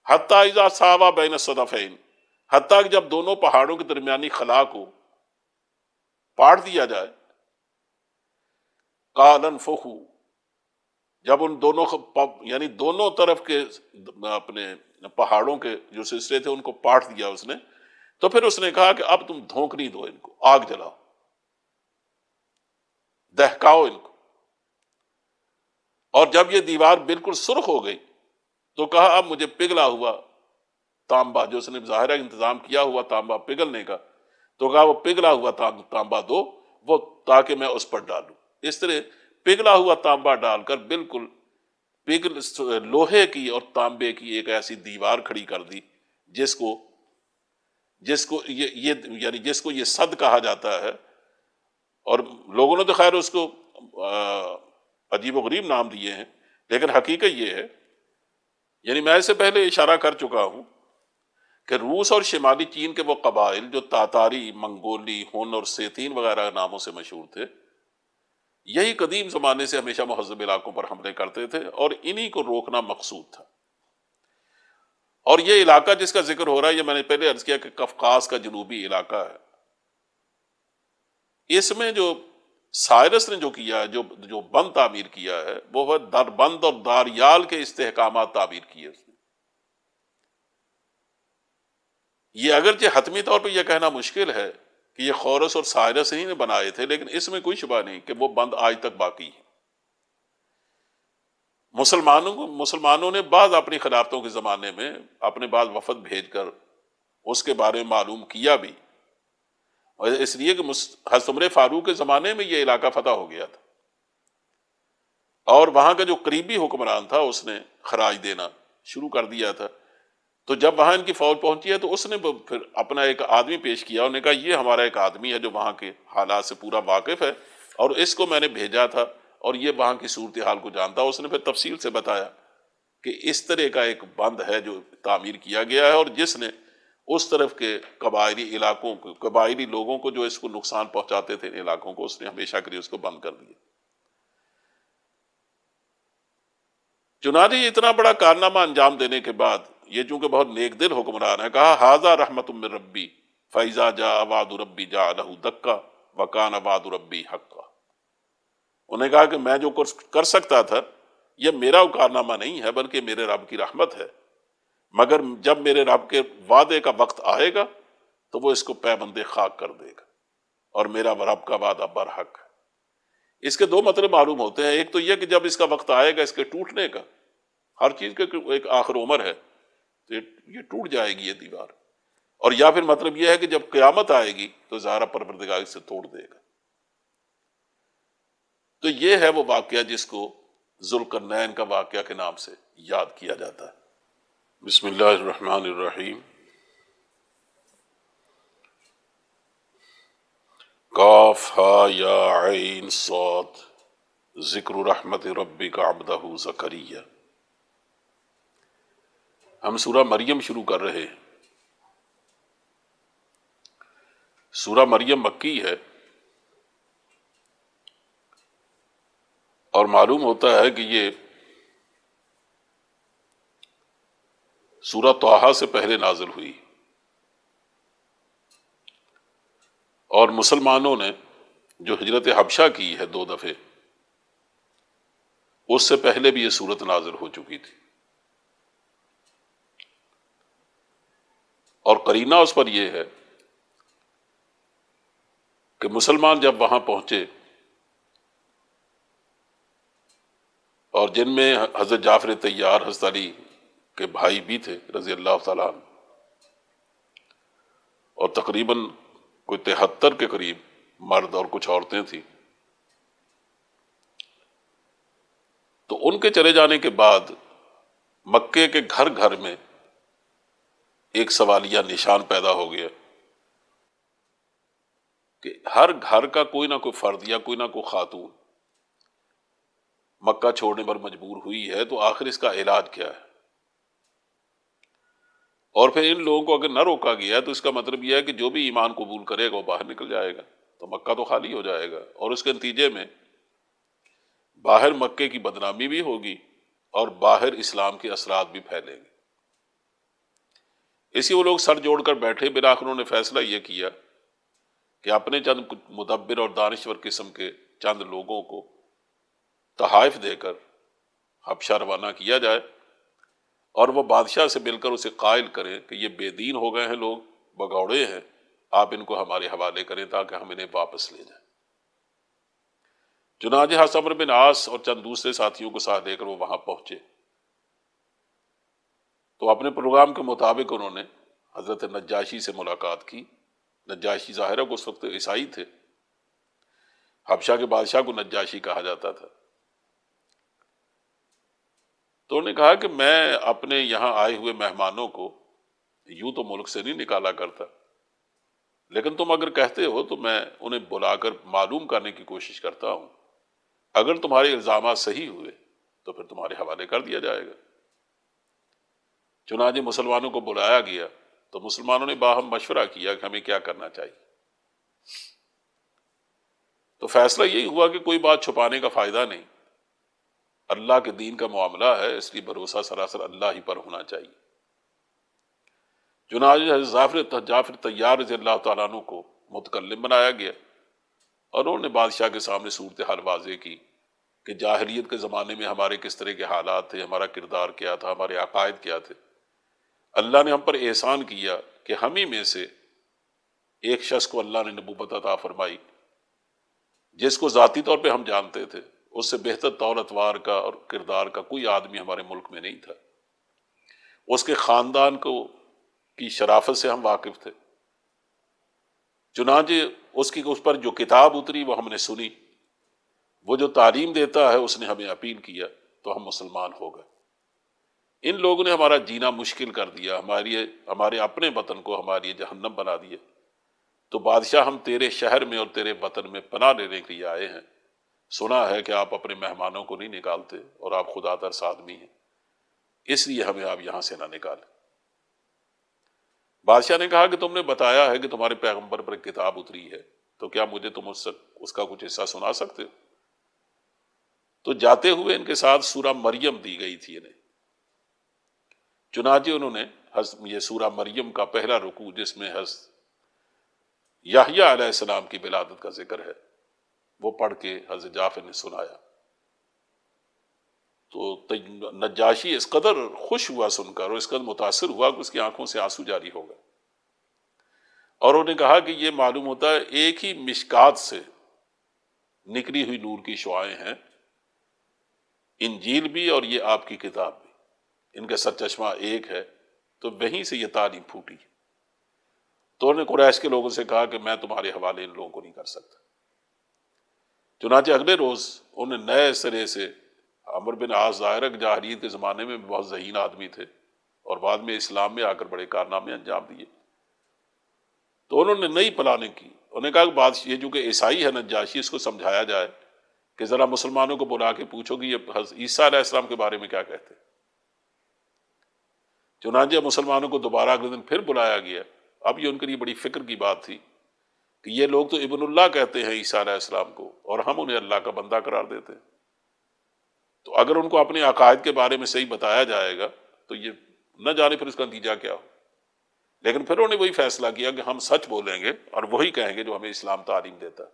حتیٰ اذا ساوا بین الصدفین، حتیٰ کہ جب دونوں پہاڑوں کے درمیانی خلا کو پاٹ دیا جائے. قال انفخوا، جب ان دونوں یعنی دونوں طرف کے اپنے پہاڑوں کے جو سلسلے تھے ان کو پاٹ دیا اس نے، تو پھر اس نے کہا کہ اب تم دھونکنی دو ان کو، آگ جلاؤ، دہکاؤ ان کو. اور جب یہ دیوار بالکل سرخ ہو گئی تو کہا اب مجھے پگھلا ہوا تانبا، جو اس نے ظاہرہ انتظام کیا ہوا تانبا پگھلنے کا، تو کہا وہ پگھلا ہوا تانبا دو، وہ تاکہ میں اس پر ڈالوں. اس طرح پگھلا ہوا تانبا ڈال کر بالکل لوہے کی اور تانبے کی ایک ایسی دیوار کھڑی کر دی جس کو یہ صد کہا جاتا ہے. اور لوگوں نے تو خیر اس کو عجیب و غریب نام دیے ہیں، لیکن حقیقت یہ ہے، یعنی میں اس سے پہلے اشارہ کر چکا ہوں کہ روس اور شمالی چین کے وہ قبائل جو تاتاری، منگولی، ہن اور سیتین وغیرہ ناموں سے مشہور تھے، یہی قدیم زمانے سے ہمیشہ مہذب علاقوں پر حملے کرتے تھے، اور انہی کو روکنا مقصود تھا. اور یہ علاقہ جس کا ذکر ہو رہا ہے، یہ میں نے پہلے عرض کیا کہ قفقاز کا جنوبی علاقہ ہے. اس میں جو سائرس نے جو کیا ہے، جو بند تعمیر کیا ہے، وہ دربند اور داریال کے استحکامات تعمیر کیے اس نے. یہ اگرچہ حتمی طور پہ یہ کہنا مشکل ہے کہ یہ خورس اور سائرس ہی نے بنائے تھے، لیکن اس میں کوئی شبہ نہیں کہ وہ بند آج تک باقی ہے. مسلمانوں نے بعض اپنی خلافتوں کے زمانے میں اپنے بعض وفد بھیج کر اس کے بارے میں معلوم کیا بھی، اور اس لیے کہ حضرت عمر فاروق کے زمانے میں یہ علاقہ فتح ہو گیا تھا، اور وہاں کا جو قریبی حکمران تھا اس نے خراج دینا شروع کر دیا تھا. تو جب وہاں ان کی فوج پہنچی ہے تو اس نے پھر اپنا ایک آدمی پیش کیا، انہوں نے کہا یہ ہمارا ایک آدمی ہے جو وہاں کے حالات سے پورا واقف ہے، اور اس کو میں نے بھیجا تھا اور یہ وہاں کی صورتحال کو جانتا. اس نے پھر تفصیل سے بتایا کہ اس طرح کا ایک بند ہے جو تعمیر کیا گیا ہے، اور جس نے اس طرف کے قبائلی علاقوں کو، قبائلی لوگوں کو جو اس کو نقصان پہنچاتے تھے ان علاقوں کو، اس نے ہمیشہ کے لیے اس کو بند کر دیا. چنانچہ یہ اتنا بڑا کارنامہ انجام دینے کے بعد یہ چونکہ بہت نیک دل حکمران ہے، کہا ھذا رحمت من ربی فاذا جاء وعد ربی جعلہ دکا وکان وعد ربی حقا. انہوں نے کہا کہ میں جو کر سکتا تھا یہ میرا کارنامہ نہیں ہے، بلکہ میرے رب کی رحمت ہے، مگر جب میرے رب کے وعدے کا وقت آئے گا تو وہ اس کو پیبند خاک کر دے گا، اور میرا رب کا وعدہ برحق ہے. اس کے دو مطلب معلوم ہوتے ہیں. ایک تو یہ کہ جب اس کا وقت آئے گا اس کے ٹوٹنے کا، ہر چیز کے ایک آخر عمر ہے، تو یہ ٹوٹ جائے گی یہ دیوار. اور یا پھر مطلب یہ ہے کہ جب قیامت آئے گی تو ظاہرہ پروردگار اسے توڑ دے گا. تو یہ ہے وہ واقعہ جس کو ذوالقرنین کا واقعہ کے نام سے یاد کیا جاتا ہے. بسم اللہ الرحمن الرحیم. کاف ہا یا عین صاد ذکر رحمت ربک عبدہ زکریا. ہم سورہ مریم شروع کر رہے ہیں. سورہ مریم مکی ہے، اور معلوم ہوتا ہے کہ یہ سورہ طٰہٰ سے پہلے نازل ہوئی، اور مسلمانوں نے جو ہجرت حبشہ کی ہے 2 دفعے، اس سے پہلے بھی یہ سورت نازل ہو چکی تھی، اور قرینہ اس پر یہ ہے کہ مسلمان جب وہاں پہنچے، اور جن میں حضرت جعفر طیار حضرت علی کے بھائی بھی تھے رضی اللہ تعالیٰ عنہ، اور تقریباً کوئی 73 کے قریب مرد اور کچھ عورتیں تھیں، تو ان کے چلے جانے کے بعد مکے کے گھر گھر میں ایک سوالیہ نشان پیدا ہو گیا کہ ہر گھر کا کوئی نہ کوئی فرد یا کوئی نہ کوئی خاتون مکہ چھوڑنے پر مجبور ہوئی ہے، تو آخر اس کا علاج کیا ہے؟ اور پھر ان لوگوں کو اگر نہ روکا گیا تو اس کا مطلب یہ ہے کہ جو بھی ایمان قبول کرے گا وہ باہر نکل جائے گا، تو مکہ تو خالی ہو جائے گا، اور اس کے نتیجے میں باہر مکے کی بدنامی بھی ہوگی اور باہر اسلام کے اثرات بھی پھیلیں گے۔ اسی وہ لوگ سر جوڑ کر بیٹھے، بالآخر انہوں نے فیصلہ یہ کیا کہ اپنے چند مدبر اور دانشور قسم کے چند لوگوں کو تحائف دے کر حبشہ روانہ کیا جائے، اور وہ بادشاہ سے مل کر اسے قائل کریں کہ یہ بے دین ہو گئے ہیں، لوگ بگوڑے ہیں، آپ ان کو ہمارے حوالے کریں تاکہ ہم انہیں واپس لے جائیں۔ چنانچہ حضرت عمرو بن عاص اور چند دوسرے ساتھیوں کو ساتھ لے کر وہ وہاں پہنچے، تو اپنے پروگرام کے مطابق انہوں نے حضرت نجاشی سے ملاقات کی۔ نجاشی ظاہرہ کو اس وقت عیسائی تھے، حبشہ کے بادشاہ کو نجاشی کہا جاتا تھا۔ تو انہوں نے کہا کہ میں اپنے یہاں آئے ہوئے مہمانوں کو یوں تو ملک سے نہیں نکالا کرتا، لیکن تم اگر کہتے ہو تو میں انہیں بلا کر معلوم کرنے کی کوشش کرتا ہوں، اگر تمہارے الزامات صحیح ہوئے تو پھر تمہارے حوالے کر دیا جائے گا۔ چنانچہ مسلمانوں کو بلایا گیا تو مسلمانوں نے باہم مشورہ کیا کہ ہمیں کیا کرنا چاہیے، تو فیصلہ یہی ہوا کہ کوئی بات چھپانے کا فائدہ نہیں، اللہ کے دین کا معاملہ ہے، اس لیے بھروسہ سراسر اللہ ہی پر ہونا چاہیے۔ چنانچہ حضرت جعفر طیار رضی اللہ تعالیٰ عنہ کو متکلم بنایا گیا، اور انہوں نے بادشاہ کے سامنے صورتحال واضح کی کہ جاہلیت کے زمانے میں ہمارے کس طرح کے حالات تھے، ہمارا کردار کیا تھا، ہمارے عقائد کیا تھے۔ اللہ نے ہم پر احسان کیا کہ ہم ہی میں سے ایک شخص کو اللہ نے نبوت عطا فرمائی، جس کو ذاتی طور پہ ہم جانتے تھے، اس سے بہتر طور اتوار کا اور کردار کا کوئی آدمی ہمارے ملک میں نہیں تھا، اس کے خاندان کی شرافت سے ہم واقف تھے۔ چنانچہ اس پر جو کتاب اتری وہ ہم نے سنی، وہ جو تعلیم دیتا ہے اس نے ہمیں اپیل کیا، تو ہم مسلمان ہو گئے۔ ان لوگوں نے ہمارا جینا مشکل کر دیا، ہمارے اپنے وطن کو ہمارے لیے جہنم بنا دیا، تو بادشاہ ہم تیرے شہر میں اور تیرے وطن میں پناہ لینے کے لیے آئے ہیں، سنا ہے کہ آپ اپنے مہمانوں کو نہیں نکالتے اور آپ خدا ترس آدمی ہیں، اس لیے ہمیں آپ یہاں سے نہ نکالیں۔ بادشاہ نے کہا کہ تم نے بتایا ہے کہ تمہارے پیغمبر پر ایک کتاب اتری ہے، تو کیا مجھے تم اس کا کچھ حصہ سنا سکتے ہو؟ تو جاتے ہوئے ان کے ساتھ سورہ مریم دی گئی تھی انہیں۔ چنانچہ انہوں نے یہ سورہ مریم کا پہلا رکوع، جس میں حضرت یحییٰ علیہ السلام کی ولادت کا ذکر ہے، وہ پڑھ کے حضرت جعفر نے سنایا، تو نجاشی اس قدر خوش ہوا سن کر اور اس قدر متاثر ہوا کہ اس کی آنکھوں سے آنسو جاری ہو گئے، اور انہوں نے کہا کہ یہ معلوم ہوتا ہے ایک ہی مشکات سے نکلی ہوئی نور کی شعائیں ہیں، انجیل بھی اور یہ آپ کی کتاب بھی، ان کا سرچشمہ ایک ہے، تو وہیں سے یہ تعلیم پھوٹی۔ تو انہوں نے قریش کے لوگوں سے کہا کہ میں تمہارے حوالے ان لوگوں کو نہیں کر سکتا۔ چنانچہ اگلے روز انہوں نے نئے سرے سے، عمرو بن عاص ظاہرہ جاہلیت کے زمانے میں بہت ذہین آدمی تھے اور بعد میں اسلام میں آ کر بڑے کارنامے انجام دیے، تو انہوں نے نئی پلاننگ کی۔ انہوں نے کہا کہ یہ جو کہ عیسائی ہے نجاشی، اس کو سمجھایا جائے کہ ذرا مسلمانوں کو بلا کے پوچھو کہ یہ حضرت عیسیٰ علیہ السلام کے بارے میں کیا کہتے ہیں۔ چنانچہ مسلمانوں کو دوبارہ اگلے دن پھر بلایا گیا۔ اب یہ ان کے لیے بڑی فکر کی بات تھی کہ یہ لوگ تو ابن اللہ کہتے ہیں عیسیٰ علیہ السلام کو، اور ہم انہیں اللہ کا بندہ قرار دیتے ہیں، تو اگر ان کو اپنے عقائد کے بارے میں صحیح بتایا جائے گا تو یہ نہ جانے پھر اس کا نتیجہ کیا ہو۔ لیکن پھر انہوں نے وہی فیصلہ کیا کہ ہم سچ بولیں گے اور وہی کہیں گے جو ہمیں اسلام تعلیم دیتا ہے۔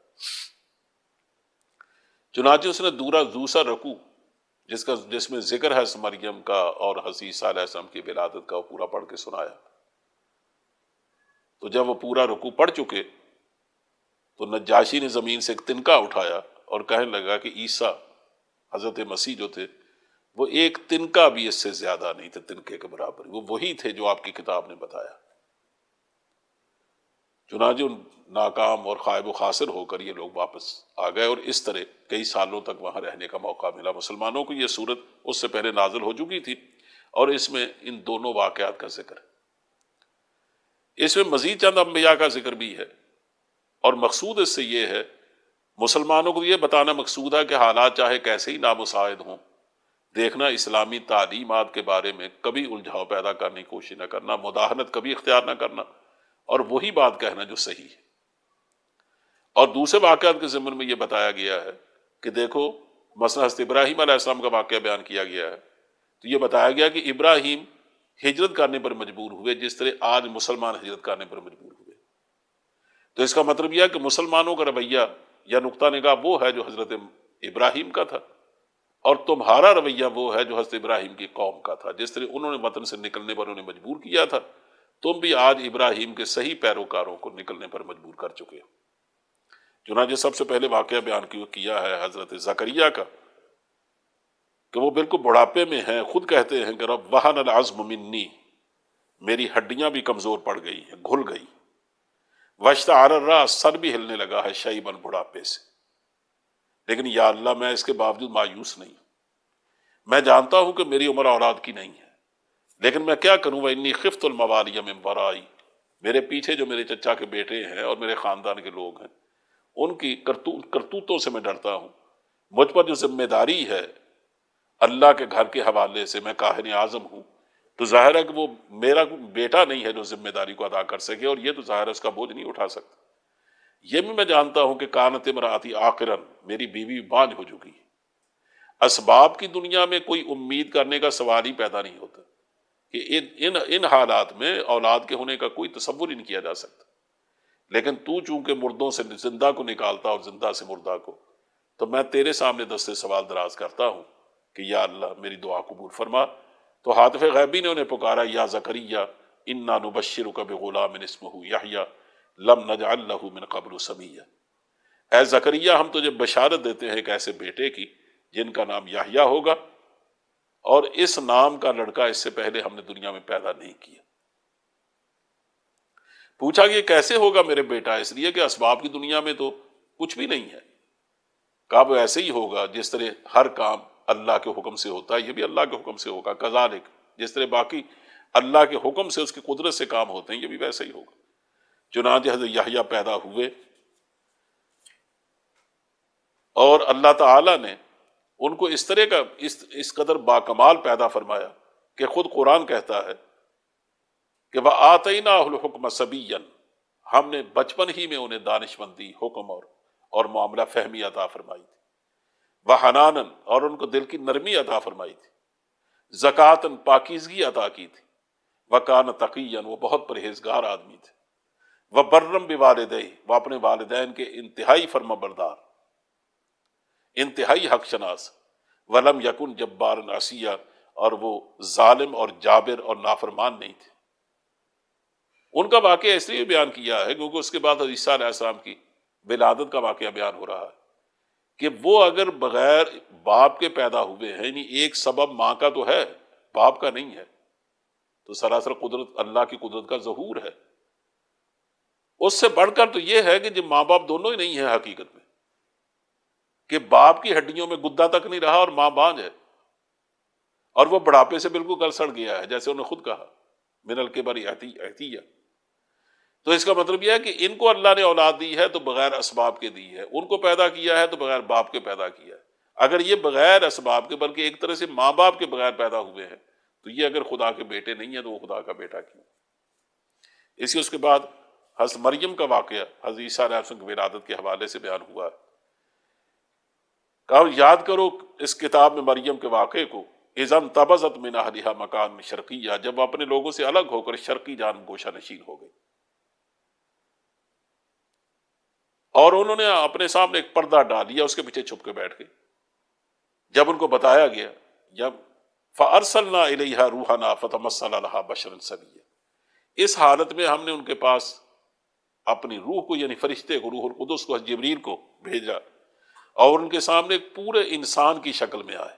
چنانچہ اس نے دوسرا رکوع جس میں ذکر ہے مریم کا اور حضرت عیسیٰ علیہ السلام کی ولادت کا، وہ پورا پڑھ کے سنایا۔ تو جب وہ پورا رکوع پڑھ چکے تو نجاشی نے زمین سے ایک تنکا اٹھایا اور کہنے لگا کہ عیسیٰ حضرت مسیح جو تھے وہ ایک تنکا بھی اس سے زیادہ نہیں تھے، تنکے کے برابر، وہ وہی تھے جو آپ کی کتاب نے بتایا۔ چنانچہ ناکام اور خائب و خاسر ہو کر یہ لوگ واپس آ گئے، اور اس طرح کئی سالوں تک وہاں رہنے کا موقع ملا مسلمانوں کو۔ یہ صورت اس سے پہلے نازل ہو چکی تھی اور اس میں ان دونوں واقعات کا ذکر ہے۔ اس میں مزید چند انبیاء کا ذکر بھی ہے، اور مقصود اس سے یہ ہے، مسلمانوں کو یہ بتانا مقصود ہے کہ حالات چاہے کیسے ہی نامساعد ہوں، دیکھنا اسلامی تعلیمات کے بارے میں کبھی الجھاؤ پیدا کرنے کی کوشش نہ کرنا، مداہنت کبھی اختیار نہ کرنا، اور وہی بات کہنا جو صحیح ہے۔ اور دوسرے واقعات کے ضمن میں یہ بتایا گیا ہے کہ دیکھو، مثلا حضرت ابراہیم علیہ السلام کا واقعہ بیان کیا گیا ہے، تو یہ بتایا گیا کہ ابراہیم ہجرت کرنے پر مجبور ہوئے جس طرح آج مسلمان ہجرت کرنے پر مجبور ہوئے۔ تو اس کا مطلب یہ ہے کہ مسلمانوں کا رویہ یا نقطہ نگاہ وہ ہے جو حضرت ابراہیم کا تھا، اور تمہارا رویہ وہ ہے جو حضرت ابراہیم کی قوم کا تھا۔ جس طرح انہوں نے وطن سے نکلنے پر انہیں مجبور کیا تھا، تم بھی آج ابراہیم کے صحیح پیروکاروں کو نکلنے پر مجبور کر چکے ہو۔ چنانچہ سب سے پہلے واقعہ بیان کیا ہے حضرت زکریا کا، کہ وہ بالکل بڑھاپے میں ہیں، خود کہتے ہیں کہ رب وہن العظم منی، میری ہڈیاں بھی کمزور پڑ گئی ہیں، گھل گئی، واشتعل الراس، سر بھی ہلنے لگا ہے شیباً، بڑھاپے سے، لیکن یا اللہ میں اس کے باوجود مایوس نہیں، میں جانتا ہوں کہ میری عمر اولاد کی نہیں ہے، لیکن میں کیا کروں، وانی خفت الموالی من ورائی، میرے پیچھے جو میرے چچا کے بیٹے ہیں اور میرے خاندان کے لوگ ہیں، ان کی کرتوتوں سے میں ڈرتا ہوں۔ مجھ پر جو ذمہ داری ہے اللہ کے گھر کے حوالے سے، میں کاہن اعظم ہوں، تو ظاہر ہے کہ وہ میرا بیٹا نہیں ہے جو ذمہ داری کو ادا کر سکے، اور یہ تو ظاہر ہے اس کا بوجھ نہیں اٹھا سکتا۔ یہ بھی میں جانتا ہوں کہ کانت امراتی عاقرن، میری بیوی بانجھ ہو چکی ہے۔ اسباب کی دنیا میں کوئی امید کرنے کا سوال ہی پیدا نہیں ہوتا کہ ان حالات میں اولاد کے ہونے کا کوئی تصور ہی نہیں کیا جا سکتا، لیکن تو چونکہ مردوں سے زندہ کو نکالتا اور زندہ سے مردہ کو، تو میں تیرے سامنے دستے سوال دراز کرتا ہوں کہ یا اللہ میری دعا قبول فرما۔ تو ہاتف غیبی نے انہیں پکارا، یا زکریا انا نبشرک بغلام اسمہ یحییٰ لم نجعل لہ من قبل سمیہ، اے زکریا ہم تجھے بشارت دیتے ہیں ایک ایسے بیٹے کی جن کا نام یحییٰ ہوگا، اور اس نام کا لڑکا اس سے پہلے ہم نے دنیا میں پیدا نہیں کیا۔ پوچھا کہ یہ کیسے ہوگا میرے بیٹا؟ اس لیے کہ اسباب کی دنیا میں تو کچھ بھی نہیں ہے۔ کہا وہ ایسے ہی ہوگا جس طرح ہر کام اللہ کے حکم سے ہوتا ہے، یہ بھی اللہ کے حکم سے ہوگا، کذالک، جس طرح باقی اللہ کے حکم سے، اس کی قدرت سے کام ہوتے ہیں، یہ بھی ویسے ہی ہوگا۔ چنانچہ حضرت یحییٰ پیدا ہوئے، اور اللہ تعالیٰ نے ان کو اس طرح کا اس قدر باکمال پیدا فرمایا کہ خود قرآن کہتا ہے کہ وَآتَيْنَاهُ الْحُكْمَ صَبِيًّا، ہم نے بچپن ہی میں انہیں دانشمندی، حکم اور معاملہ فہمی عطا فرمائی تھی، وَحَنَانًا، اور ان کو دل کی نرمی عطا فرمائی تھی، زکاتً، پاکیزگی عطا کی تھی، وَكَانَ تَقِيًّا، وہ بہت پرہیزگار آدمی تھے، وَبَرًّا بِوَالِدَيْهِ، وہ اپنے والدین کے انتہائی فرما بردار، انتہائی حق شناس، وَلَمْ يَكُنْ جَبَّارًا عَصِيًّا، اور وہ ظالم اور جابر اور نافرمان نہیں تھے۔ ان کا واقعہ اس لیے بیان کیا ہے کیونکہ اس کے بعد حضرت عیسیٰ علیہ السلام کی ولادت کا واقعہ بیان ہو رہا ہے کہ وہ اگر بغیر باپ کے پیدا ہوئے ہیں، یعنی ایک سبب ماں کا تو ہے، باپ کا نہیں ہے، تو سراسر قدرت اللہ کی قدرت کا ظہور ہے۔ اس سے بڑھ کر تو یہ ہے کہ جب ماں باپ دونوں ہی نہیں ہیں حقیقت میں، کہ باپ کی ہڈیوں میں گدا تک نہیں رہا اور ماں بانجھ ہے، اور وہ بڑھاپے سے بالکل گل سڑ گیا ہے، جیسے انہوں نے خود کہا من الکبر عتیہ۔ تو اس کا مطلب یہ ہے کہ ان کو اللہ نے اولاد دی ہے تو بغیر اسباب کے دی ہے، ان کو پیدا کیا ہے تو بغیر باپ کے پیدا کیا ہے۔ اگر یہ بغیر اسباب کے بلکہ ایک طرح سے ماں باپ کے بغیر پیدا ہوئے ہیں، تو یہ اگر خدا کے بیٹے نہیں ہیں تو وہ خدا کا بیٹا کیوں؟ اس کے بعد حضرت مریم کا واقعہ حضرت عیسیٰ علیہ السلام کی ولادت کے حوالے سے بیان ہوا۔ کہا یاد کرو اس کتاب میں مریم کے واقعے کو، اذا انتبذت من اہلہا مکان شرقیہ، جب اپنے لوگوں سے الگ ہو کر شرقی جانب گوشہ نشین ہو گئی، اور انہوں نے اپنے سامنے ایک پردہ ڈال دیا، اس کے پیچھے چھپ کے بیٹھ گئی۔ جب ان کو بتایا گیا، جب فارسلنا الیہا روحنا فتمثل لہا بشرا سویا، اس حالت میں ہم نے ان کے پاس اپنی روح کو، یعنی فرشتے کو، روح القدس کو، جبریل کو بھیجا، اور ان کے سامنے ایک پورے انسان کی شکل میں آئے۔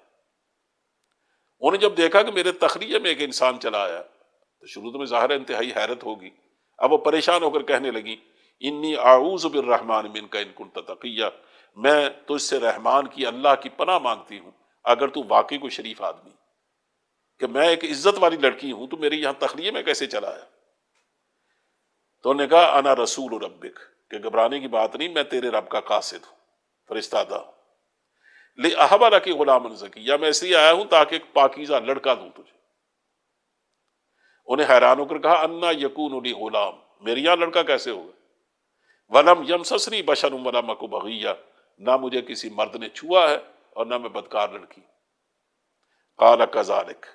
انہوں نے جب دیکھا کہ میرے تخلیے میں ایک انسان چلا آیا، تو شروع میں ظاہر انتہائی حیرت ہوگی۔ اب وہ پریشان ہو کر کہنے لگی انی اعوذ بالرحمن منک ان کنت تقیہ، میں تجھ سے رحمان کی، اللہ کی پناہ مانگتی ہوں اگر تو واقعی کوئی شریف آدمی، کہ میں ایک عزت والی لڑکی ہوں، تو میرے یہاں تخلیے میں کیسے چلا آیا؟ تو انہوں نے کہا انا رسول ربک، کہ گھبرانے کی بات نہیں، میں تیرے رب کا قاصد ہوں، فرستادہ ہوں، لِأَهَبَ لَكِ غُلَامًا زَكِيًّا، میں اس لیے آیا ہوں تاکہ ایک پاکیزہ لڑکا دوں تجھے۔ انہیں حیران ہو کر کہا انا یکون لی غلام، میرے یہاں لڑکا کیسے ہوگا؟ وَلَمْ يَمْسَسْنِي بَشَرٌ وَلَمْ أَكُ بَغِيًّا، نہ مجھے کسی مرد نے چھوا ہے اور نہ میں بدکار لڑکی۔ قَالَ كَذَلِكَ،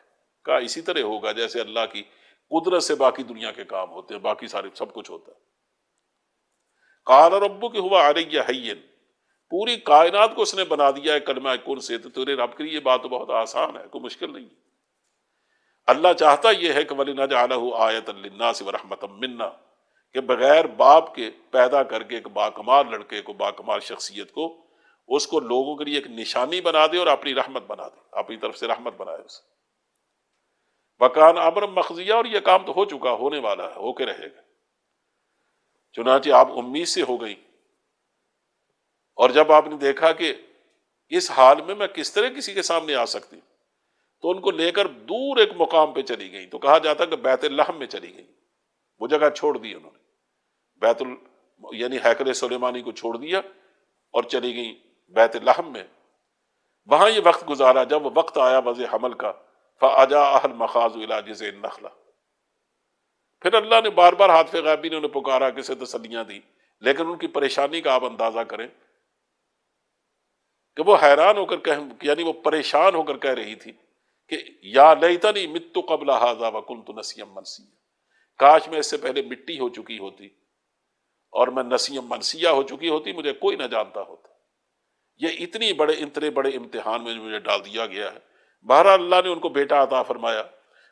کہا اسی طرح ہوگا جیسے اللہ کی قدرت سے باقی دنیا کے کام ہوتے ہیں، باقی سارے سب کچھ ہوتا ہے۔ قَالَ رَبُّكِ هُوَ عَلَيَّ هَيِّنٌ، پوری کائنات کو اس نے بنا دیا ہے کلمہ کن سے، تو تیرے رب کے لیے یہ بات تو بہت آسان ہے، کوئی مشکل نہیں ہے۔ اللہ چاہتا یہ ہے کہ وَلِنَجْعَلَهُ آیَةً لِلنَّاسِ وَرَحْمَةً مِنَّا، کہ بغیر باپ کے پیدا کر کے ایک باکمال لڑکے کو، باکمال شخصیت کو، اس کو لوگوں کے لیے ایک نشانی بنا دے اور اپنی رحمت بنا دے، اپنی طرف سے رحمت بنائے اسے۔ وَكَانَ أَمْرًا مَقْضِيًّا، اور یہ کام تو ہو چکا، ہونے والا ہے، ہو کے رہے گا۔ چنانچہ آپ امید سے ہو گئی، اور جب آپ نے دیکھا کہ اس حال میں میں کس طرح کسی کے سامنے آ سکتی ہوں، تو ان کو لے کر دور ایک مقام پہ چلی گئی، تو کہا جاتا کہ بیت لحم میں چلی گئی، وہ جگہ چھوڑ دی انہوں نے، یعنی ہیکل سلیمانی کو چھوڑ دیا اور چلی گئی بیت لحم میں۔ وہاں یہ وقت گزارا، جب وقت آیا وضع حمل کا، فَأَجَاءَهَا الْمَخَاضُ إِلَىٰ جِذْعِ النَّخْلَةِ، پھر اللہ نے بار بار ہاتف غیبی نے انہیں پکارا، کسے تسلیاں دی، لیکن ان کی پریشانی کا آپ اندازہ کریں کہ وہ حیران ہو کر یعنی وہ پریشان ہو کر کہہ رہی تھی کہ یا لیتنی مت قبل ھذا وکنت نسیا منسیا، کاش میں اس سے پہلے مٹی ہو چکی ہوتی اور میں نسیا منسیا ہو چکی ہوتی، مجھے کوئی نہ جانتا ہوتا۔ یہ اتنے بڑے امتحان میں مجھے ڈال دیا گیا ہے۔ بہرحال اللہ نے ان کو بیٹا عطا فرمایا۔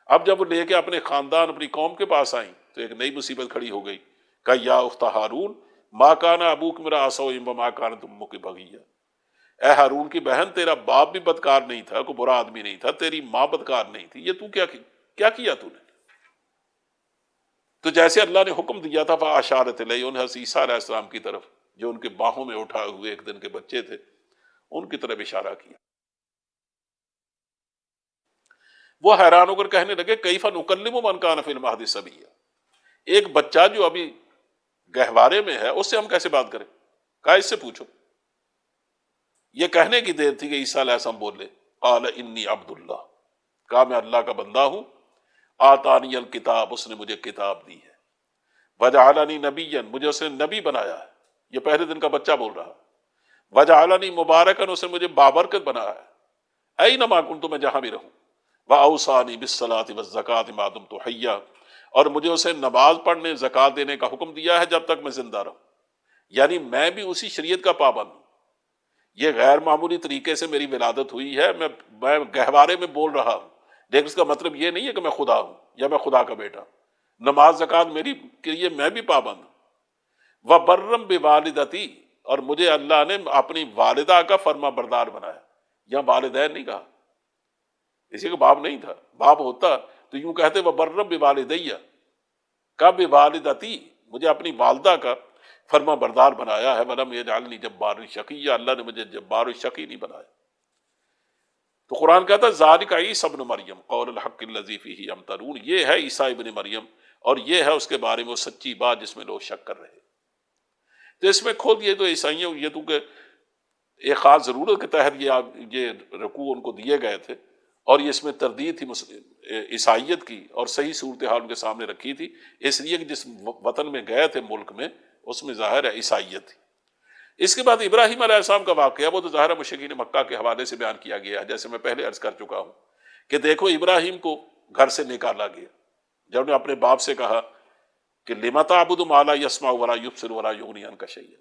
اب جب وہ لے کے اپنے خاندان، اپنی قوم کے پاس آئیں، تو ایک نئی مصیبت کھڑی ہو گئی کہ یا اخت ہارون ما کان ابوک میرا سوء وما کانت امک بغیہ، اے ہارون کی بہن، تیرا باپ بھی بدکار نہیں تھا، کوئی برا آدمی نہیں تھا، تیری ماں بدکار نہیں تھی، یہ تو کیا تو نے؟ تو جیسے اللہ نے حکم دیا تھا، فاشارت الیہ، انہیں عیسیٰ علیہ السلام کی طرف، جو ان کے باہوں میں اٹھائے ہوئے ایک دن کے بچے تھے، ان کی طرف اشارہ کیا۔ وہ حیران ہو کر کہنے لگے کیف نکلم من کان فی المہد صبیا، ایک بچہ جو ابھی گہوارے میں ہے، اس سے ہم کیسے بات کریں؟ کہا اس سے پوچھو۔ یہ کہنے کی دیر تھی کہ عیسیٰ علیہ السلام بولے قال انی عبد اللہ، کہا میں اللہ کا بندہ ہوں، آتانی الکتاب، اس نے مجھے کتاب دی ہے، وجعلنی نبیا، مجھے اس نے نبی بنایا ہے، یہ پہلے دن کا بچہ بول رہا، وجعلنی مبارکا، اس نے مجھے بابرکت بنایا ہے، اینما کنت، میں جہاں بھی رہوں، واوصانی بالصلاۃ والزکاۃ ما دمت حیا، اور مجھے اسے نماز پڑھنے، زکوٰۃ دینے کا حکم دیا ہے جب تک میں زندہ رہوں، یعنی میں بھی اسی شریعت کا پابند ہوں۔ یہ غیر معمولی طریقے سے میری ولادت ہوئی ہے، میں گہوارے میں بول رہا ہوں، لیکن اس کا مطلب یہ نہیں ہے کہ میں خدا ہوں یا میں خدا کا بیٹا ہوں۔ نماز زکوٰۃ میری کے لیے میں بھی پابند ہوں۔ وَبَرًّا بِوَالِدَتِی، اور مجھے اللہ نے اپنی والدہ کا فرما بردار بنایا، یہاں والدین نہیں کہا، اسی کا باپ نہیں تھا، باپ ہوتا تو یوں کہتے وَبَرًّا بِوَالِدَیَّ، کا بِوَالِدَتِی، مجھے اپنی والدہ کا فرما بردار بنایا ہے، وَلَمْ يَجْعَلْنِی جَبَّارًا شَقِیًّا، اللہ نے مجھے جبار و شقی نہیں بنایا۔ تو قرآن کہتا ہے ذَلِکَ عیسیٰ ابن مریم قول الحق الذی فیہ یمترون، یہ ہے عیسیٰ ابن مریم، اور یہ ہے اس کے بارے میں وہ سچی بات جس میں لوگ شک کر رہے۔ تو اس میں خود یہ تو عیسائیوں، یہ تو کہ ایک خاص ضرورت کے تحت یہ رکوع ان کو دیے گئے تھے، اور یہ اس میں تردید تھی عیسائیت کی، اور صحیح صورتحال ان کے سامنے رکھی تھی، اس لیے کہ جس وطن میں گئے تھے، ملک میں، اس میں ظاہر ہے عیسائیت تھی۔ اس کے بعد ابراہیم علیہ السلام کا واقعہ، وہ تو ظاہر مشرکین مکہ کے حوالے سے بیان کیا گیا ہے، جیسے میں پہلے عرض کر چکا ہوں کہ دیکھو ابراہیم کو گھر سے نکالا گیا جب انہوں نے اپنے باپ سے کہا کہ لما تعبد ما لا يسمع ولا يبصر ولا يغني عنك شيئا،